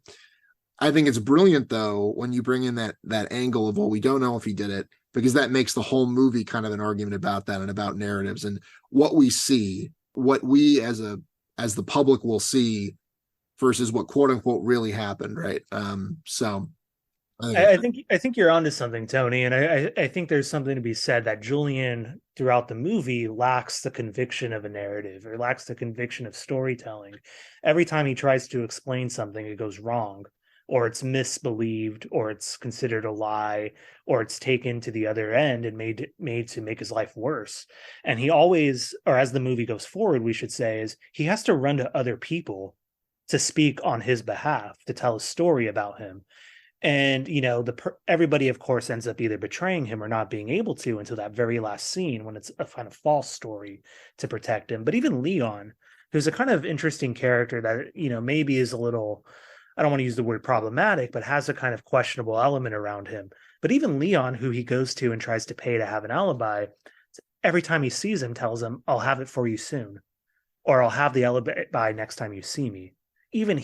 I think it's brilliant, though, when you bring in that angle of, well, we don't know if he did it, because that makes the whole movie kind of an argument about that and about narratives and what we see, what we as the public will see versus what quote unquote really happened, right? So I think you're onto something, Tony, and I think there's something to be said that Julian throughout the movie lacks the conviction of a narrative or lacks the conviction of storytelling. Every time he tries to explain something, it goes wrong, or it's misbelieved, or it's considered a lie, or it's taken to the other end and made to make his life worse. And he always, or as the movie goes forward, we should say, is he has to run to other people to speak on his behalf, to tell a story about him. And everybody of course ends up either betraying him or not being able to until that very last scene when it's a kind of false story to protect him. But even Leon, who's a kind of interesting character that maybe is a little, I don't want to use the word problematic, but has a kind of questionable element around him. But even Leon, who he goes to and tries to pay to have an alibi, every time he sees him tells him, I'll have it for you soon, or I'll have the alibi next time you see me. Even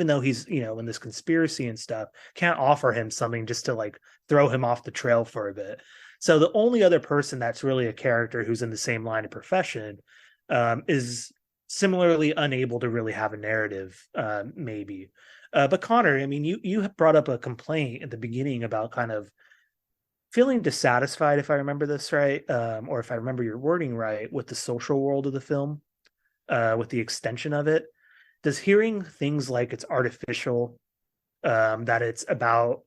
though he's, in this conspiracy and stuff, can't offer him something just to like throw him off the trail for a bit. So the only other person that's really a character who's in the same line of profession is similarly unable to really have a narrative, maybe. But Connor, I mean, you have brought up a complaint at the beginning about kind of feeling dissatisfied, if I remember this right, or if I remember your wording right, with the social world of the film, with the extension of it. Does hearing things like it's artificial, that it's about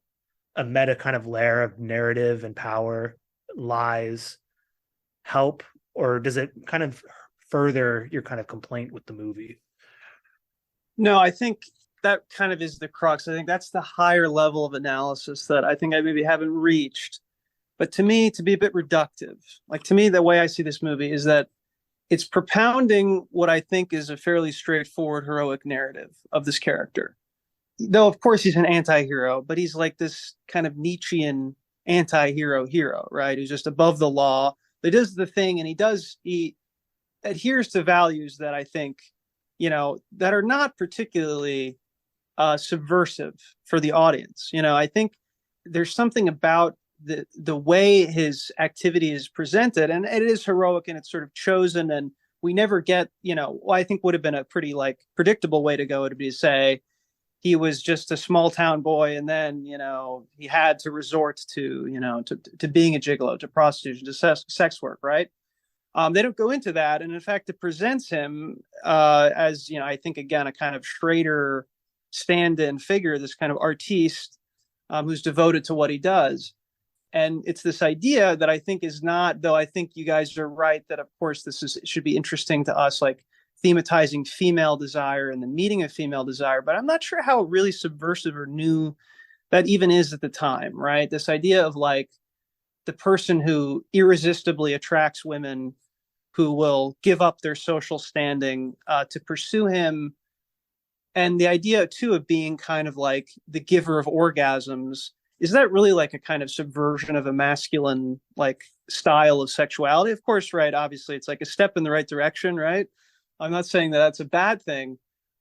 a meta kind of layer of narrative and power, lies, help, or does it kind of further your kind of complaint with the movie? No, I think that kind of is the crux. I think that's the higher level of analysis that I think I maybe haven't reached. But to me, to be a bit reductive, like to me, the way I see this movie is that it's propounding what I think is a fairly straightforward heroic narrative of this character. Though, of course, he's an anti-hero, but he's like this kind of Nietzschean anti-hero hero, right? Who's just above the law. He does the thing, and he adheres to values that I think, that are not particularly subversive for the audience. I think there's something about the way his activity is presented, and it is heroic and it's sort of chosen, and we never get, what I think would have been a pretty like predictable way to go would be to say he was just a small town boy, and then he had to resort to to being a gigolo, to prostitution, to sex work, right? They don't go into that, and in fact, it presents him as I think again a kind of Schrader stand-in figure, this kind of artiste who's devoted to what he does. And it's this idea that I think is not, though I think you guys are right that of course should be interesting to us, like thematizing female desire and the meeting of female desire, but I'm not sure how really subversive or new that even is at the time, right? This idea of like the person who irresistibly attracts women who will give up their social standing to pursue him. And the idea too of being kind of like the giver of orgasms, is that really like a kind of subversion of a masculine like style of sexuality? Of course, right? Obviously, it's like a step in the right direction, right? I'm not saying that that's a bad thing,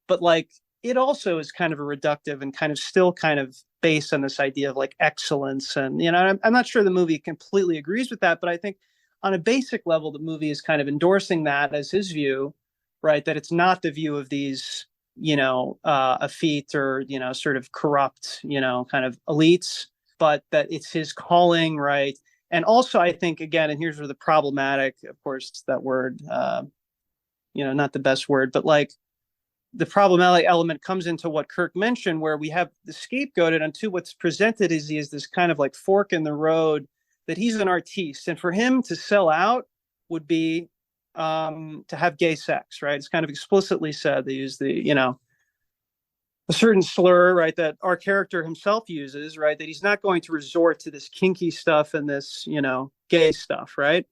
but like it also is kind of a reductive and kind of still kind of based on this idea of like excellence. And, I'm not sure the movie completely agrees with that, but I think on a basic level, the movie is kind of endorsing that as his view, right? That it's not the view of these, effete or, sort of corrupt, kind of elites, but that it's his calling, right? And also, I think, again, and here's where the problematic, of course, that word, not the best word, but like the problematic element comes into what Kirk mentioned, where we have the scapegoated onto what's presented is he is this kind of like fork in the road, that he's an artiste. And for him to sell out would be to have gay sex, right? It's kind of explicitly said. They use the, a certain slur, right, that our character himself uses, right, that he's not going to resort to this kinky stuff and this, gay stuff, right?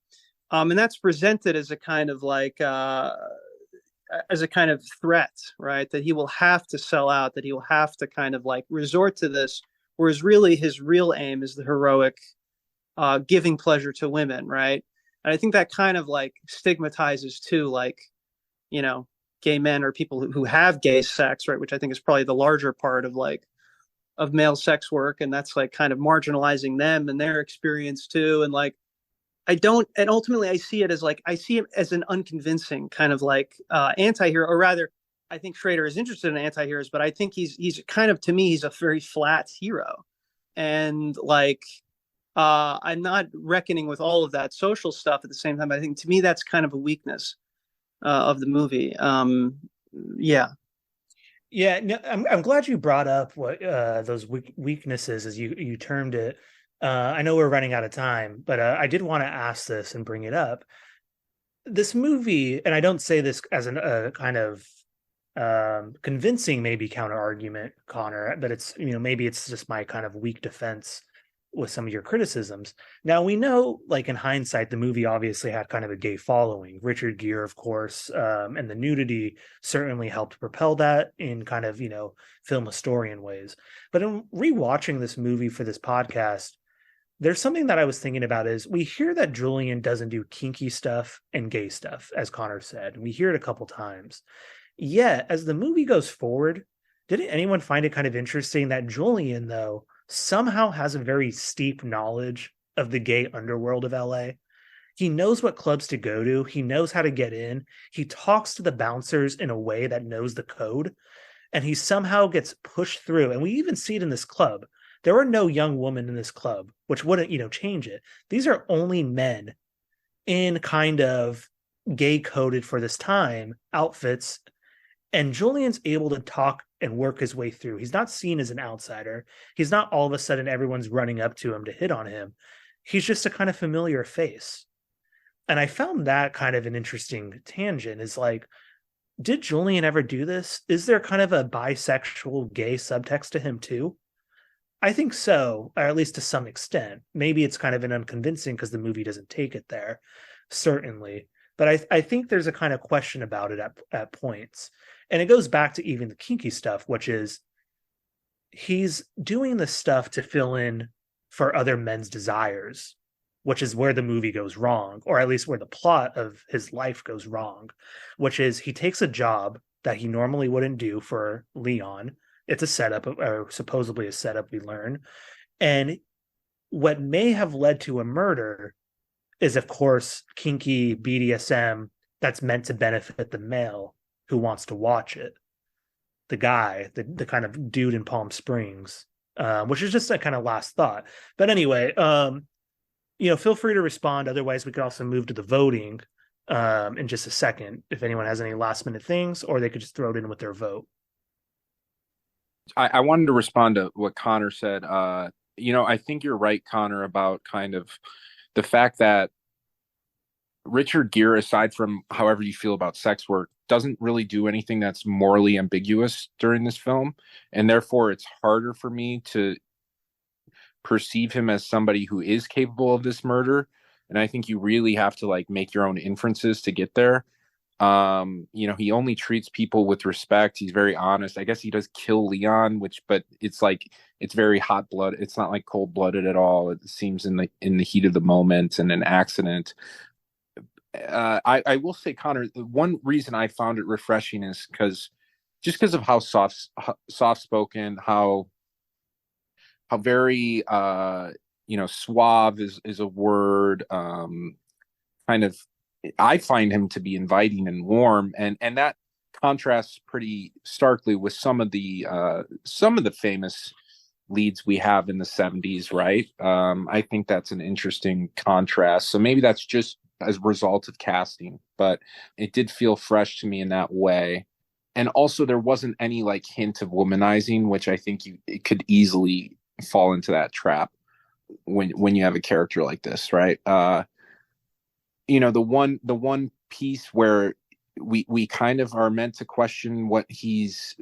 And that's presented as a kind of like, as a kind of threat, right, that he will have to sell out, that he will have to kind of like resort to this, whereas really his real aim is the heroic giving pleasure to women, right? And I think that kind of like stigmatizes too, like, gay men or people who have gay sex, right? Which I think is probably the larger part of like, of male sex work. And that's like kind of marginalizing them and their experience too. And like, and ultimately I see it as like, I see him as an unconvincing kind of like anti-hero, or rather, I think Schrader is interested in anti-heroes, but I think he's kind of, to me, he's a very flat hero. And like, I'm not reckoning with all of that social stuff at the same time. I think to me, that's kind of a weakness of the movie. Yeah. Yeah, no, I'm glad you brought up what those weaknesses, as you termed it. I know we're running out of time, but I did want to ask this and bring it up. This movie, and I don't say this as a kind of convincing maybe counter argument, Connor, but it's maybe it's just my kind of weak defense with some of your criticisms. Now, we know, like in hindsight, the movie obviously had kind of a gay following. Richard Gere, of course, and the nudity certainly helped propel that in kind of, film historian ways. But in rewatching this movie for this podcast, there's something that I was thinking about is we hear that Julian doesn't do kinky stuff and gay stuff, as Connor said. We hear it a couple times. Yet, as the movie goes forward, didn't anyone find it kind of interesting that Julian, though, somehow has a very steep knowledge of the gay underworld of LA? He knows what clubs to go to. He knows how to get in. He talks to the bouncers in a way that knows the code. and he somehow gets pushed through. And we even see it in this club. There were no young women in this club, which wouldn't, change it. These are only men in kind of gay coded for this time outfits. And Julian's able to talk and work his way through. He's not seen as an outsider. He's not all of a sudden everyone's running up to him to hit on him. He's just a kind of familiar face. And I found that kind of an interesting tangent is like, did Julian ever do this? Is there kind of a bisexual gay subtext to him too? I think so, or at least to some extent. Maybe it's kind of an unconvincing because the movie doesn't take it there, certainly. But I think there's a kind of question about it at points. And it goes back to even the kinky stuff, which is he's doing this stuff to fill in for other men's desires, which is where the movie goes wrong, or at least where the plot of his life goes wrong, which is he takes a job that he normally wouldn't do for Leon. It's a setup, or supposedly a setup, we learn. And what may have led to a murder is, of course, kinky BDSM that's meant to benefit the male who wants to watch it. The guy, the kind of dude in Palm Springs, which is just a kind of last thought. But anyway, feel free to respond. Otherwise, we could also move to the voting in just a second if anyone has any last minute things, or they could just throw it in with their vote. I wanted to respond to what Connor said. I think you're right, Connor, about kind of the fact that Richard Gere, aside from however you feel about sex work, doesn't really do anything that's morally ambiguous during this film. And therefore, it's harder for me to perceive him as somebody who is capable of this murder. And I think you really have to make your own inferences to get there. He only treats people with respect. He's very honest. I guess he does kill Leon, but it's very hot blood. It's not like cold blooded at all. It seems in the heat of the moment and an accident. I will say, Connor, the one reason I found it refreshing is because of how soft spoken, how very suave is a word. Kind of, I find him to be inviting and warm, and that contrasts pretty starkly with some of the famous leads we have in the 70s, right? I think that's an interesting contrast. So maybe that's just as a result of casting, but it did feel fresh to me in that way. And also there wasn't any hint of womanizing, which I think it could easily fall into that trap when you have a character like this, right? The one piece where we kind of are meant to question what he's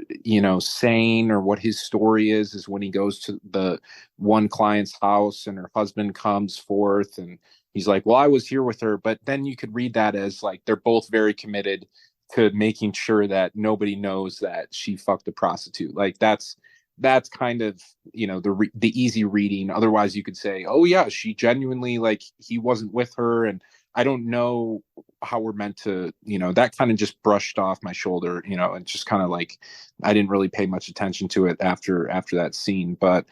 saying or what his story is when he goes to the one client's house and her husband comes forth and he's like, well, I was here with her. But then you could read that as they're both very committed to making sure that nobody knows that she fucked a prostitute. That's kind of the easy reading. Otherwise you could say, oh yeah, she genuinely he wasn't with her. And I don't know how we're meant to, that kind of just brushed off my shoulder, and just kind of I didn't really pay much attention to it after that scene. But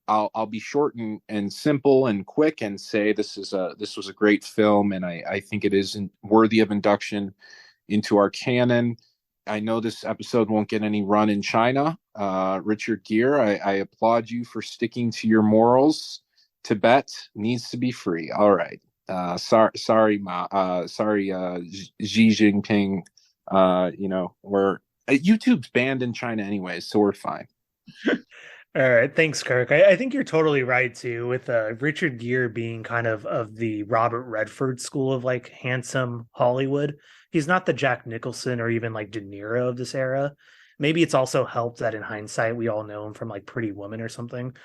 I'll be short and simple and quick and say this was a great film, and I think it is worthy of induction into our canon. I know this episode won't get any run in China. Richard Gere, I applaud you for sticking to your morals. Tibet needs to be free. All right. Sorry, Xi Jinping. YouTube's banned in China anyways, so we're fine. All right, thanks, Kirk. I think you're totally right too, with Richard Gere being kind of the Robert Redford school of handsome Hollywood. He's not the Jack Nicholson or even De Niro of this era. Maybe it's also helped that in hindsight we all know him from Pretty Woman or something,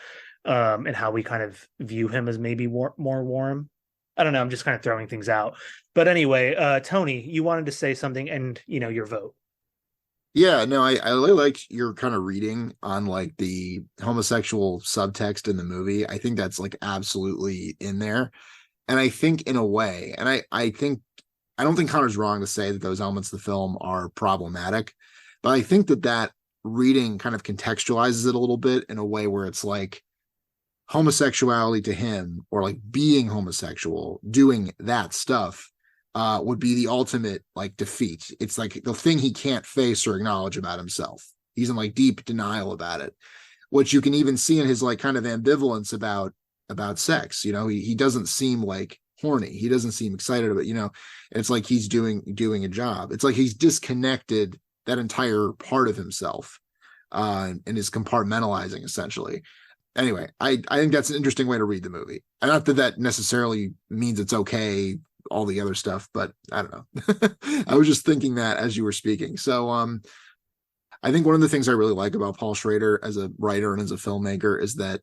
and how we kind of view him as maybe more warm. I don't know. I'm just kind of throwing things out. But anyway, Tony, you wanted to say something and, your vote. Yeah, no, I really liked your kind of reading on the homosexual subtext in the movie. I think that's absolutely in there. And I think in a way, and I don't think Connor's wrong to say that those elements of the film are problematic, but I think that reading kind of contextualizes it a little bit in a way where it's homosexuality to him, or being homosexual, doing that stuff, would be the ultimate defeat. It's the thing he can't face or acknowledge about himself. He's in like deep denial about it, which you can even see in his like kind of ambivalence about sex. He doesn't seem like horny. He doesn't seem excited about, it's like he's doing a job. It's like he's disconnected that entire part of himself, and is compartmentalizing essentially. Anyway, I think that's an interesting way to read the movie. And not that necessarily means it's okay, all the other stuff, but I don't know. I was just thinking that as you were speaking. So I think one of the things I really like about Paul Schrader as a writer and as a filmmaker is that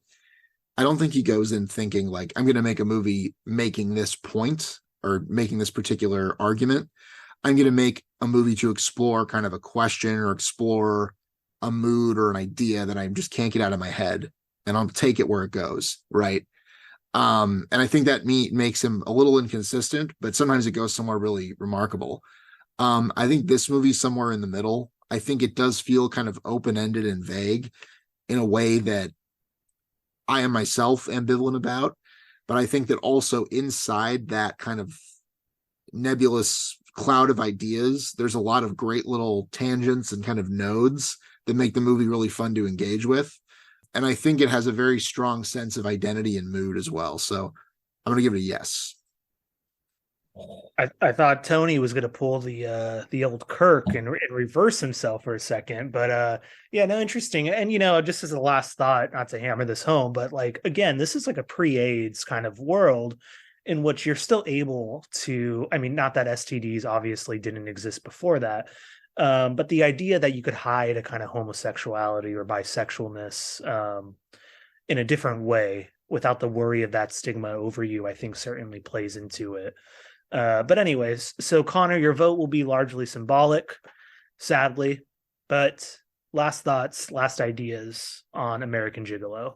I don't think he goes in thinking like, I'm going to make a movie making this point or making this particular argument. I'm going to make a movie to explore kind of a question or explore a mood or an idea that I just can't get out of my head, and I'll take it where it goes. Right. And I think that makes him a little inconsistent, but sometimes it goes somewhere really remarkable. I think this movie's somewhere in the middle. I think it does feel kind of open-ended and vague in a way that I am myself ambivalent about, but I think that also inside that kind of nebulous cloud of ideas, there's a lot of great little tangents and kind of nodes that make the movie really fun to engage with. And I think it has a very strong sense of identity and mood as well. So I'm going to give it a yes. I thought Tony was going to pull the old Kirk and reverse himself for a second, but yeah, no, interesting. And just as a last thought, not to hammer this home, but like again, this is like a pre-AIDS kind of world in which you're still able to. I mean, not that STDs obviously didn't exist before that, but the idea that you could hide a kind of homosexuality or bisexualness in a different way without the worry of that stigma over you, I think certainly plays into it. But anyways, so Connor, your vote will be largely symbolic, sadly. But last thoughts, last ideas on American Gigolo.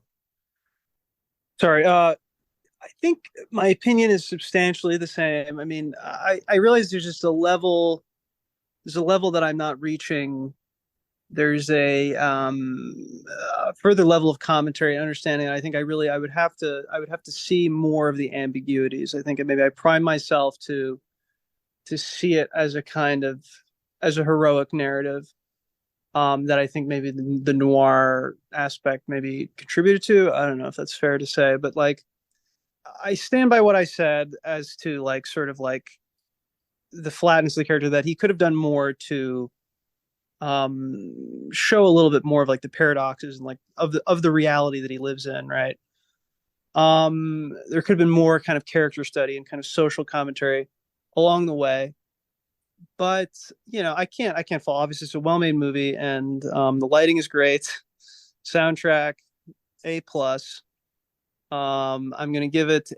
Sorry, I think my opinion is substantially the same. I mean, I realize there's just a level that I'm not reaching. There's a further level of commentary and understanding. I think I would have to see more of the ambiguities. I think maybe I prime myself to see it as a kind of as a heroic narrative that I think maybe the noir aspect maybe contributed to. I don't know if that's fair to say, but like I stand by what I said as to like sort of like the flatness of the character, that he could have done more to show a little bit more of like the paradoxes and like of the reality that he lives in, right? There could have been more kind of character study and kind of social commentary along the way, but I can't fall. Obviously it's a well-made movie, and the lighting is great, soundtrack A+. I'm gonna give it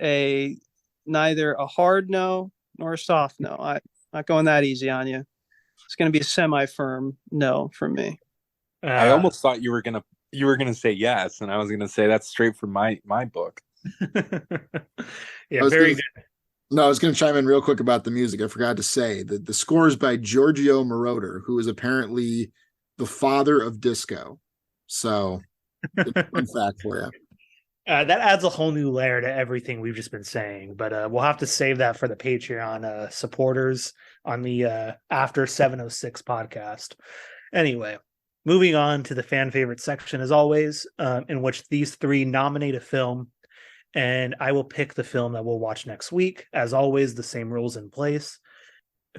neither a hard no nor a soft no. I'm not going that easy on you. It's going to be a semi-firm no from me. I almost thought you were gonna say yes, and I was gonna say that's straight from my book. Yeah, very good. No, I was going to chime in real quick about the music. I forgot to say that the score is by Giorgio Moroder, who is apparently the father of disco. So, fun fact for you. That adds a whole new layer to everything we've just been saying, but we'll have to save that for the Patreon supporters on the After 706 podcast. Anyway, moving on to the fan favorite section, as always, in which these three nominate a film, and I will pick the film that we'll watch next week. As always, the same rules in place.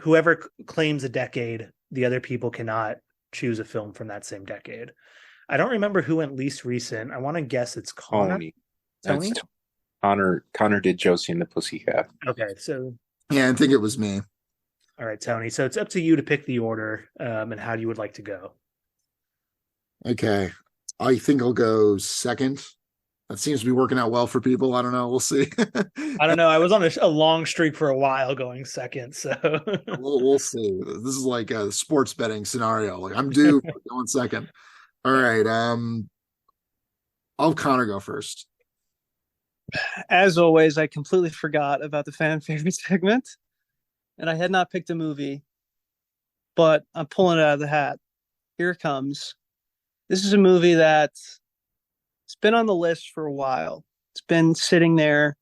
Whoever claims a decade, the other people cannot choose a film from that same decade. I don't remember who went least recent. I want to guess it's Connor. Tony? Connor did Josie and the Pussycat. Okay, so yeah, I think it was me. All right, Tony. So it's up to you to pick the order and how you would like to go. Okay, I think I'll go second. That seems to be working out well for people. I don't know. We'll see. I don't know. I was on a long streak for a while going second, so we'll see. This is like a sports betting scenario. Like I'm due for going second. All right. I'll Connor go first. As always, I completely forgot about the fan favorite segment, and I had not picked a movie, but I'm pulling it out of the hat. Here it comes. This is a movie that's been on the list for a while. It's been sitting there.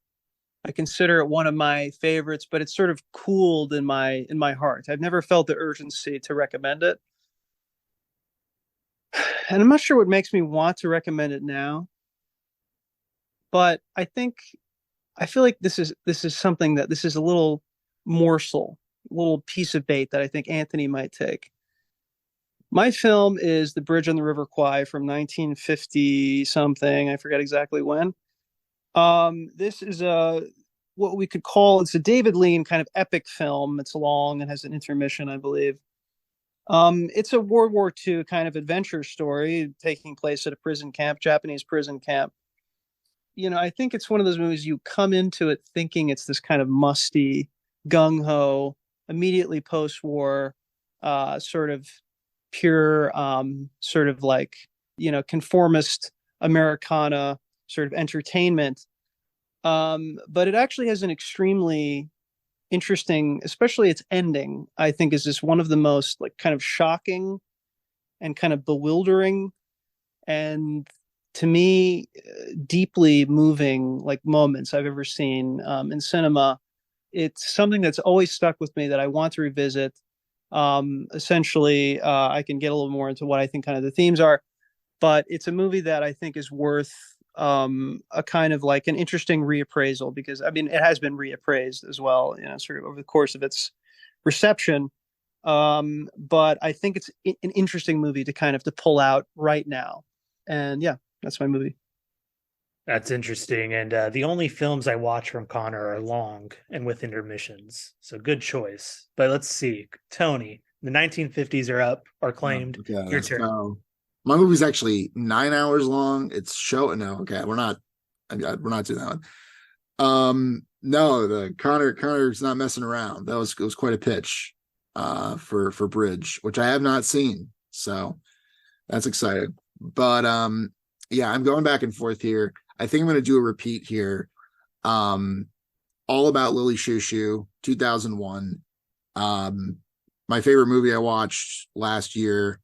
I consider it one of my favorites, but it's sort of cooled in my heart. I've never felt the urgency to recommend it. and I'm not sure what makes me want to recommend it now, but I feel like this is something that this is a little morsel, a little piece of bait that I think Anthony might take. My film is The Bridge on the River Kwai from 1950 something. I forget exactly when. This is a what we could call it's a David Lean kind of epic film. It's long and has an intermission, I believe. It's a World War II kind of adventure story taking place at a prison camp, Japanese prison camp. I think it's one of those movies you come into it thinking it's this kind of musty, gung ho, immediately post war, sort of pure, sort of like, conformist Americana sort of entertainment. But it actually has an extremely interesting, especially its ending, I think is just one of the most like kind of shocking and kind of bewildering and to me deeply moving like moments I've ever seen in cinema. It's something that's always stuck with me that I want to revisit. Essentially, I can get a little more into what I think kind of the themes are, but it's a movie that I think is worth a kind of like an interesting reappraisal because I mean it has been reappraised as well, sort of over the course of its reception. But I think it's an interesting movie to kind of to pull out right now. And yeah, that's my movie. That's interesting. And the only films I watch from Connor are long and with intermissions. So good choice. But let's see. Tony, the 1950s are up or claimed. Okay, Your turn. so my movie's actually 9 hours long. It's show no, okay, we're not doing that one. No, the Connor's not messing around. It was quite a pitch for Bridge, which I have not seen. So that's exciting. But yeah, I'm going back and forth here. I think I'm going to do a repeat here. All About Lily Shushu, 2001. My favorite movie I watched last year.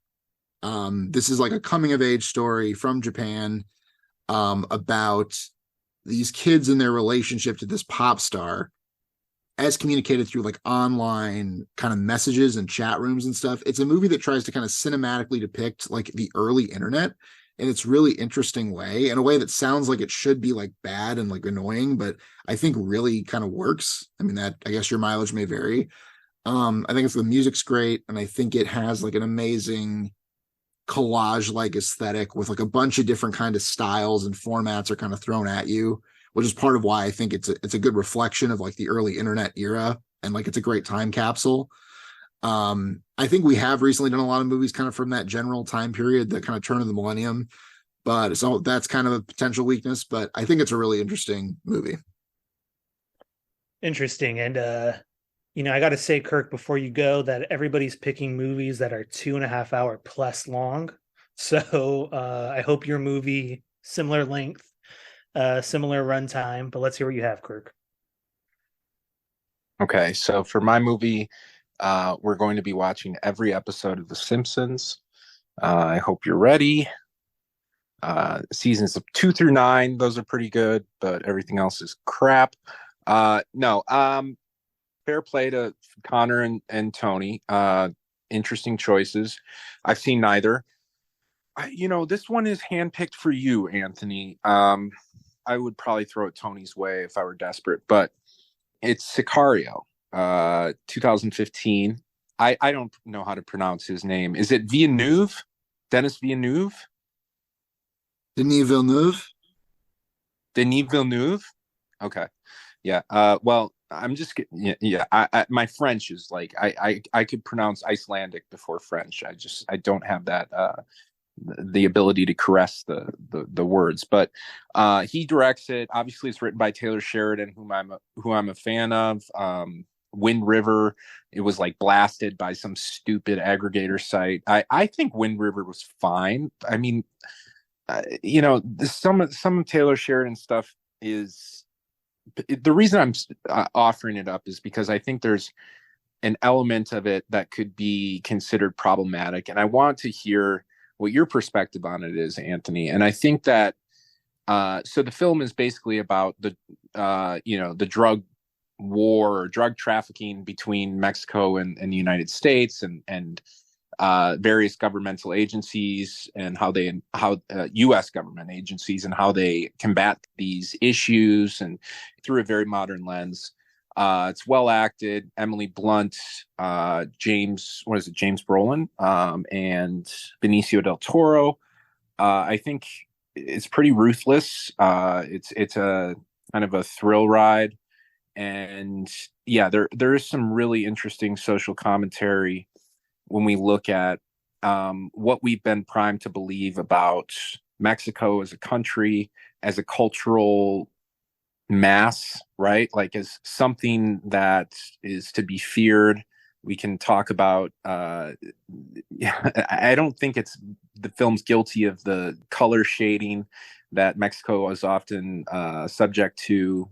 This is like a coming of age story from Japan about these kids and their relationship to this pop star as communicated through like online kind of messages and chat rooms and stuff. It's a movie that tries to kind of cinematically depict like the early internet in its really interesting way, in a way that sounds like it should be like bad and like annoying, but I think really kind of works. I mean, that I guess your mileage may vary. I think the music's great, and I think it has like an amazing collage like aesthetic with like a bunch of different kind of styles and formats are kind of thrown at you, which is part of why I think it's a good reflection of like the early internet era, and like it's a great time capsule. I think we have recently done a lot of movies kind of from that general time period, that kind of turn of the millennium, but so that's kind of a potential weakness, but I think it's a really interesting movie. Interesting. And I got to say, Kirk, before you go, that everybody's picking movies that are 2.5 hour plus long. So I hope your movie similar length, similar runtime. But let's hear what you have, Kirk. Okay, so for my movie, we're going to be watching every episode of The Simpsons. I hope you're ready. Seasons of 2 through 9, those are pretty good, but everything else is crap. No, fair play to Connor and Tony. Interesting choices. I've seen neither. This one is handpicked for you, Anthony. I would probably throw it Tony's way if I were desperate, but it's Sicario, 2015. I don't know how to pronounce his name. Is it Villeneuve? Denis Villeneuve? Denis Villeneuve? Denis Villeneuve? Okay. Yeah. Well, I'm just yeah. My French is like I could pronounce Icelandic before French. I don't have that the ability to caress the words. But he directs it. Obviously, it's written by Taylor Sheridan, who I'm a fan of. Wind River, it was like blasted by some stupid aggregator site. I think Wind River was fine. I mean, some of Taylor Sheridan stuff is. The reason I'm offering it up is because I think there's an element of it that could be considered problematic, and I want to hear what your perspective on it is, Anthony. And I think that so the film is basically about the drug war or drug trafficking between Mexico and the United States, and various governmental agencies and how U.S. government agencies and how they combat these issues, and through a very modern lens. It's well acted. Emily Blunt, James Brolin, and Benicio del Toro. I think it's pretty ruthless. It's a kind of a thrill ride, and yeah, there is some really interesting social commentary when we look at what we've been primed to believe about Mexico as a country, as a cultural mass, right? Like as something that is to be feared. We can talk about I don't think the film's guilty of the color shading that Mexico is often subject to,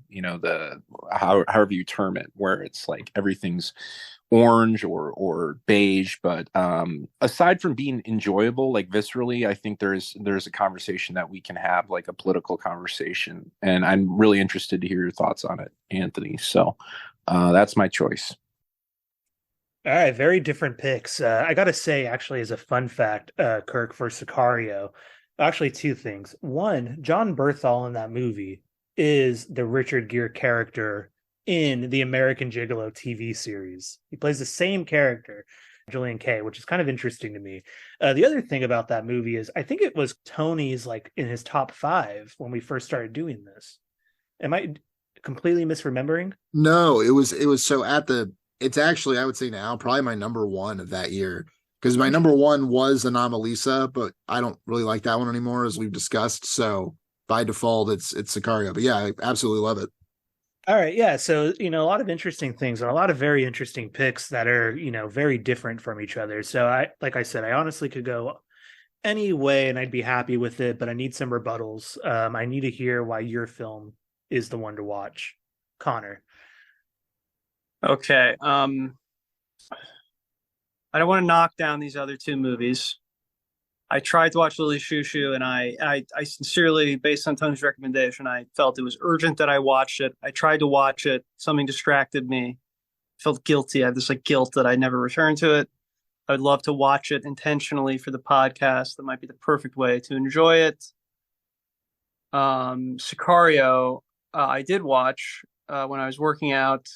however you term it, where it's like everything's orange or beige. But aside from being enjoyable, like viscerally, I think there's a conversation that we can have, like a political conversation, and I'm really interested to hear your thoughts on it, Anthony. So that's my choice. All right, very different picks. I gotta say, actually, as a fun fact, Kirk, for Sicario, actually two things. One, John Berthal in that movie is the Richard Gere character in the American Gigolo TV series. He plays the same character, Julian Kay, which is kind of interesting to me. The other thing about that movie is I think it was Tony's like in his top 5 when we first started doing this. Am I completely misremembering? No, it was so it's actually, I would say now, probably my number 1 of that year. Because my number 1 was Anomalisa, but I don't really like that one anymore, as we've discussed. So by default, it's Sicario. But yeah, I absolutely love it. All right, yeah. So, a lot of interesting things and a lot of very interesting picks that are, very different from each other. So like I said, I honestly could go any way and I'd be happy with it, but I need some rebuttals. I need to hear why your film is the one to watch. Connor. Okay. I don't want to knock down these other 2 movies. I tried to watch Lily Shoo Shoo, and I sincerely, based on Tony's recommendation, I felt it was urgent that I watch it. I tried to watch it. Something distracted me. I felt guilty. I have this like guilt that I never returned to it. I'd love to watch it intentionally for the podcast. That might be the perfect way to enjoy it. Sicario, I did watch when I was working out,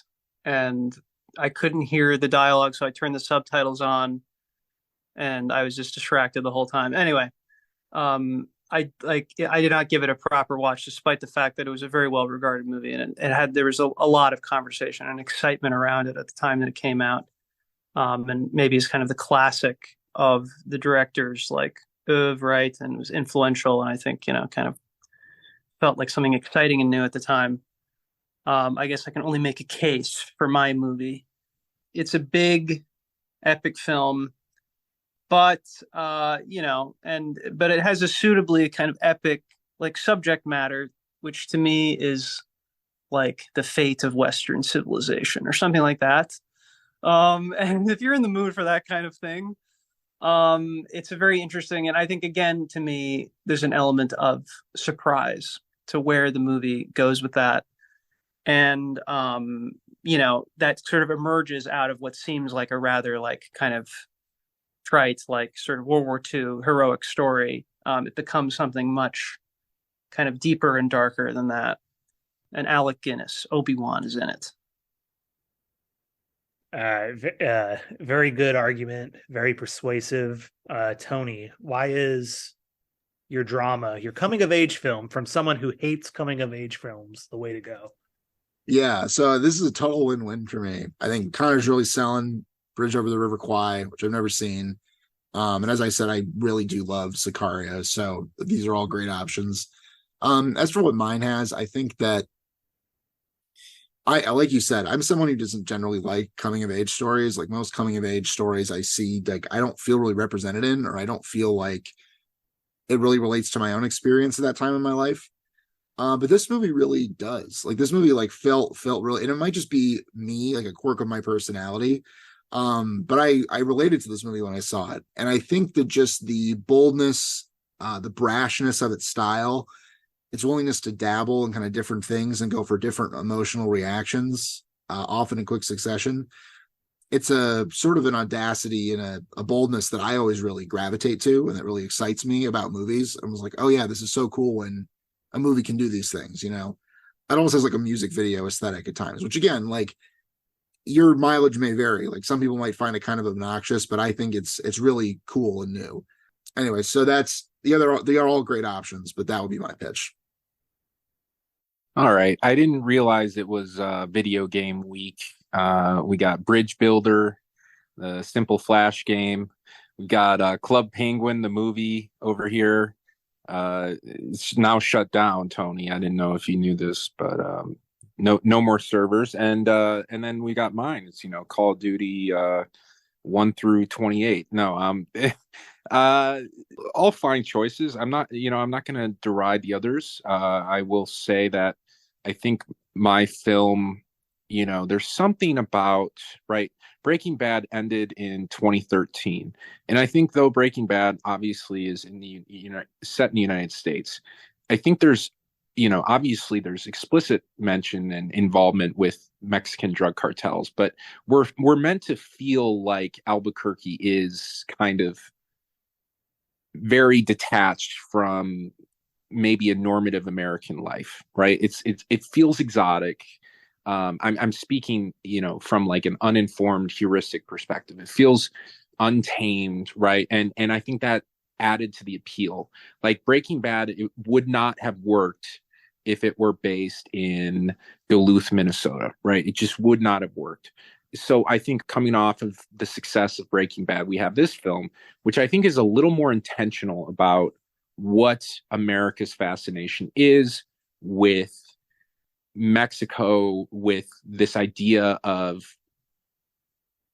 and I couldn't hear the dialogue, so I turned the subtitles on, and I was just distracted the whole time. Anyway, I did not give it a proper watch, despite the fact that it was a very well regarded movie, and there was a lot of conversation and excitement around it at the time that it came out, and maybe it's kind of the classic of the director's like oeuvre, right? And it was influential, and I think kind of felt like something exciting and new at the time. I guess I can only make a case for my movie. It's a big, epic film, but but it has a suitably kind of epic like subject matter, which to me is like the fate of Western civilization or something like that. And if you're in the mood for that kind of thing, it's a very interesting, and I think again to me there's an element of surprise to where the movie goes with that. And that sort of emerges out of what seems like a rather like kind of trite like sort of World War II heroic story. It becomes something much kind of deeper and darker than that. And Alec Guinness, Obi-Wan, is in it. Very good argument, very persuasive. Tony, why is your coming of age film from someone who hates coming of age films the way to go? Yeah, so this is a total win-win for me. I think Connor's really selling Bridge Over the River Kwai, which I've never seen. And as I said, I really do love Sicario, so these are all great options. As for what mine has, I think that I like you said, I'm someone who doesn't generally like coming of age stories. Like most coming of age stories I see, like I don't feel really represented in, or I don't feel like it really relates to my own experience at that time in my life. But this movie really does. Like this movie like felt really, and it might just be me, like a quirk of my personality. But I related to this movie when I saw it. And I think that just the boldness, the brashness of its style, its willingness to dabble in kind of different things and go for different emotional reactions, often in quick succession, it's a sort of an audacity and a boldness that I always really gravitate to, and that really excites me about movies. I was like, oh yeah, this is so cool when a movie can do these things. You know, it almost has like a music video aesthetic at times, which again, like your mileage may vary. Like some people might find it kind of obnoxious, but I think it's really cool and new. Anyway, so that's the other. They are all great options, but that would be my pitch. All right. I didn't realize it was video game week. We got Bridge Builder, the Simple Flash game. We got Club Penguin, the movie over here. It's now shut down, Tony. I didn't know if you knew this, but no more servers. And then we got mine. It's Call of Duty 1 through 28. No, all fine choices. I'm not going to deride the others. I will say that I think my film, there's something about, right? Breaking Bad ended in 2013. And I think though Breaking Bad obviously is in the, set in the United States, I think there's, obviously there's explicit mention and involvement with Mexican drug cartels, but we're meant to feel like Albuquerque is kind of very detached from maybe a normative American life, right? It feels exotic. I'm speaking, from like an uninformed heuristic perspective. It feels untamed, right? And I think that added to the appeal. Like Breaking Bad, it would not have worked if it were based in Duluth, Minnesota, right? It just would not have worked. So I think coming off of the success of Breaking Bad, we have this film, which I think is a little more intentional about what America's fascination is with Mexico, with this idea of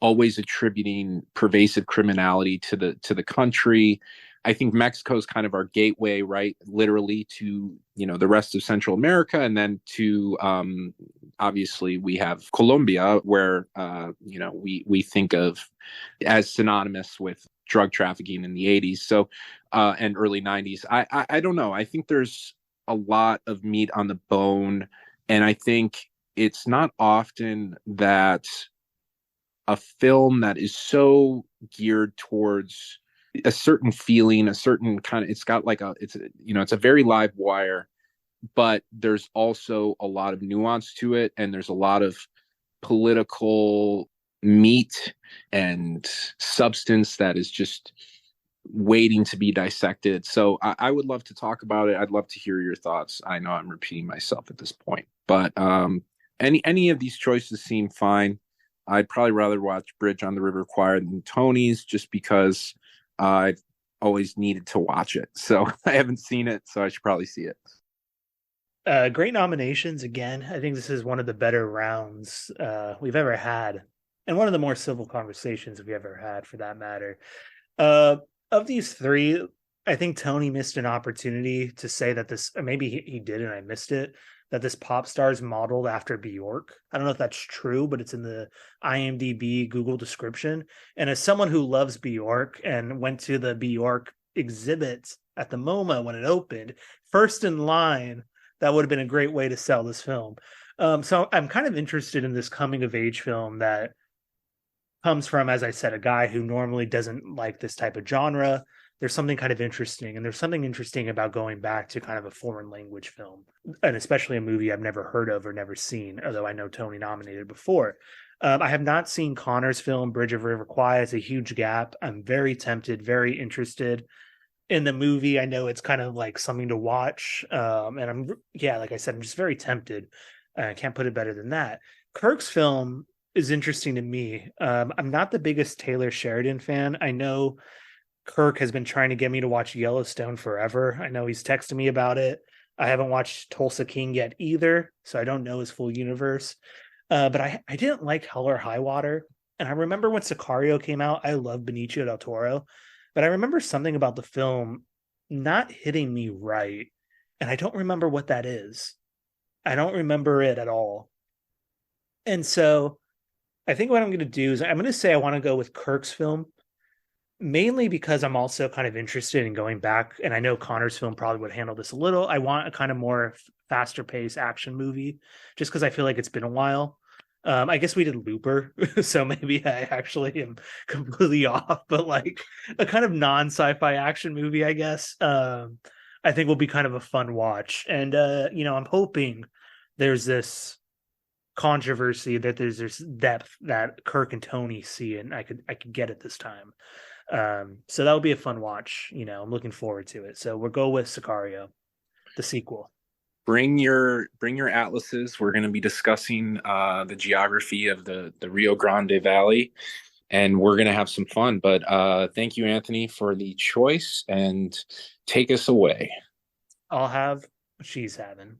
always attributing pervasive criminality to the country. I think Mexico is kind of our gateway, right? Literally to, the rest of Central America. And then to, obviously we have Colombia where, we think of as synonymous with drug trafficking in the 80s. So, and early 90s. I don't know. I think there's a lot of meat on the bone. And I think it's not often that a film that is so geared towards a certain feeling, a certain kind of, it's a very live wire, but there's also a lot of nuance to it. And there's a lot of political meat and substance that is just waiting to be dissected. So I would love to talk about it. I'd love to hear your thoughts. I know I'm repeating myself at this point, but any of these choices seem fine. I'd probably rather watch Bridge on the River Kwai than Tony's, just because I've always needed to watch it. So I haven't seen it, so I should probably see it. Great nominations again. I think this is one of the better rounds we've ever had, and one of the more civil conversations we've ever had, for that matter. Of these three, I think Tony missed an opportunity to say that this, or maybe he did and I missed it, that this pop star is modeled after Bjork. I don't know if that's true, but it's in the IMDb Google description. And as someone who loves Bjork and went to the Bjork exhibit at the MoMA when it opened, first in line, that would have been a great way to sell this film. So I'm kind of interested in this coming of age film that comes from, as I said, a guy who normally doesn't like this type of genre. There's something kind of interesting, and there's something interesting about going back to kind of a foreign language film, and especially a movie I've never heard of or never seen, although I know Tony nominated before. I have not seen Connor's film, Bridge of River Kwai. It's a huge gap. I'm very tempted, very interested in the movie. I know it's kind of like something to watch. And like I said, I'm just very tempted. I can't put it better than that. Kirk's film is interesting to me. I'm not the biggest Taylor Sheridan fan. I know Kirk has been trying to get me to watch Yellowstone forever. I know he's texted me about it. I haven't watched Tulsa King yet either, so I don't know his full universe. But I didn't like Hell or High Water. And I remember when Sicario came out, I love Benicio del Toro. But I remember something about the film not hitting me right. And I don't remember what that is. I don't remember it at all. And so I think what I'm going to do is I'm going to say I want to go with Kirk's film, mainly because I'm also kind of interested in going back. And I know Connor's film probably would handle this a little. I want a kind of more faster paced action movie just because I feel like it's been a while. I guess we did Looper, so maybe I actually am completely off, but like a kind of non-sci-fi action movie, I guess. I think will be kind of a fun watch. And I'm hoping there's this controversy, that there's this depth that Kirk and Tony see, and I could get it this time. So that would be a fun watch. I'm looking forward to it. So we'll go with Sicario, the sequel. Bring your atlases. We're going to be discussing the geography of the Rio Grande Valley, and we're going to have some fun. But thank you, Anthony, for the choice, and take us away. I'll have what she's having.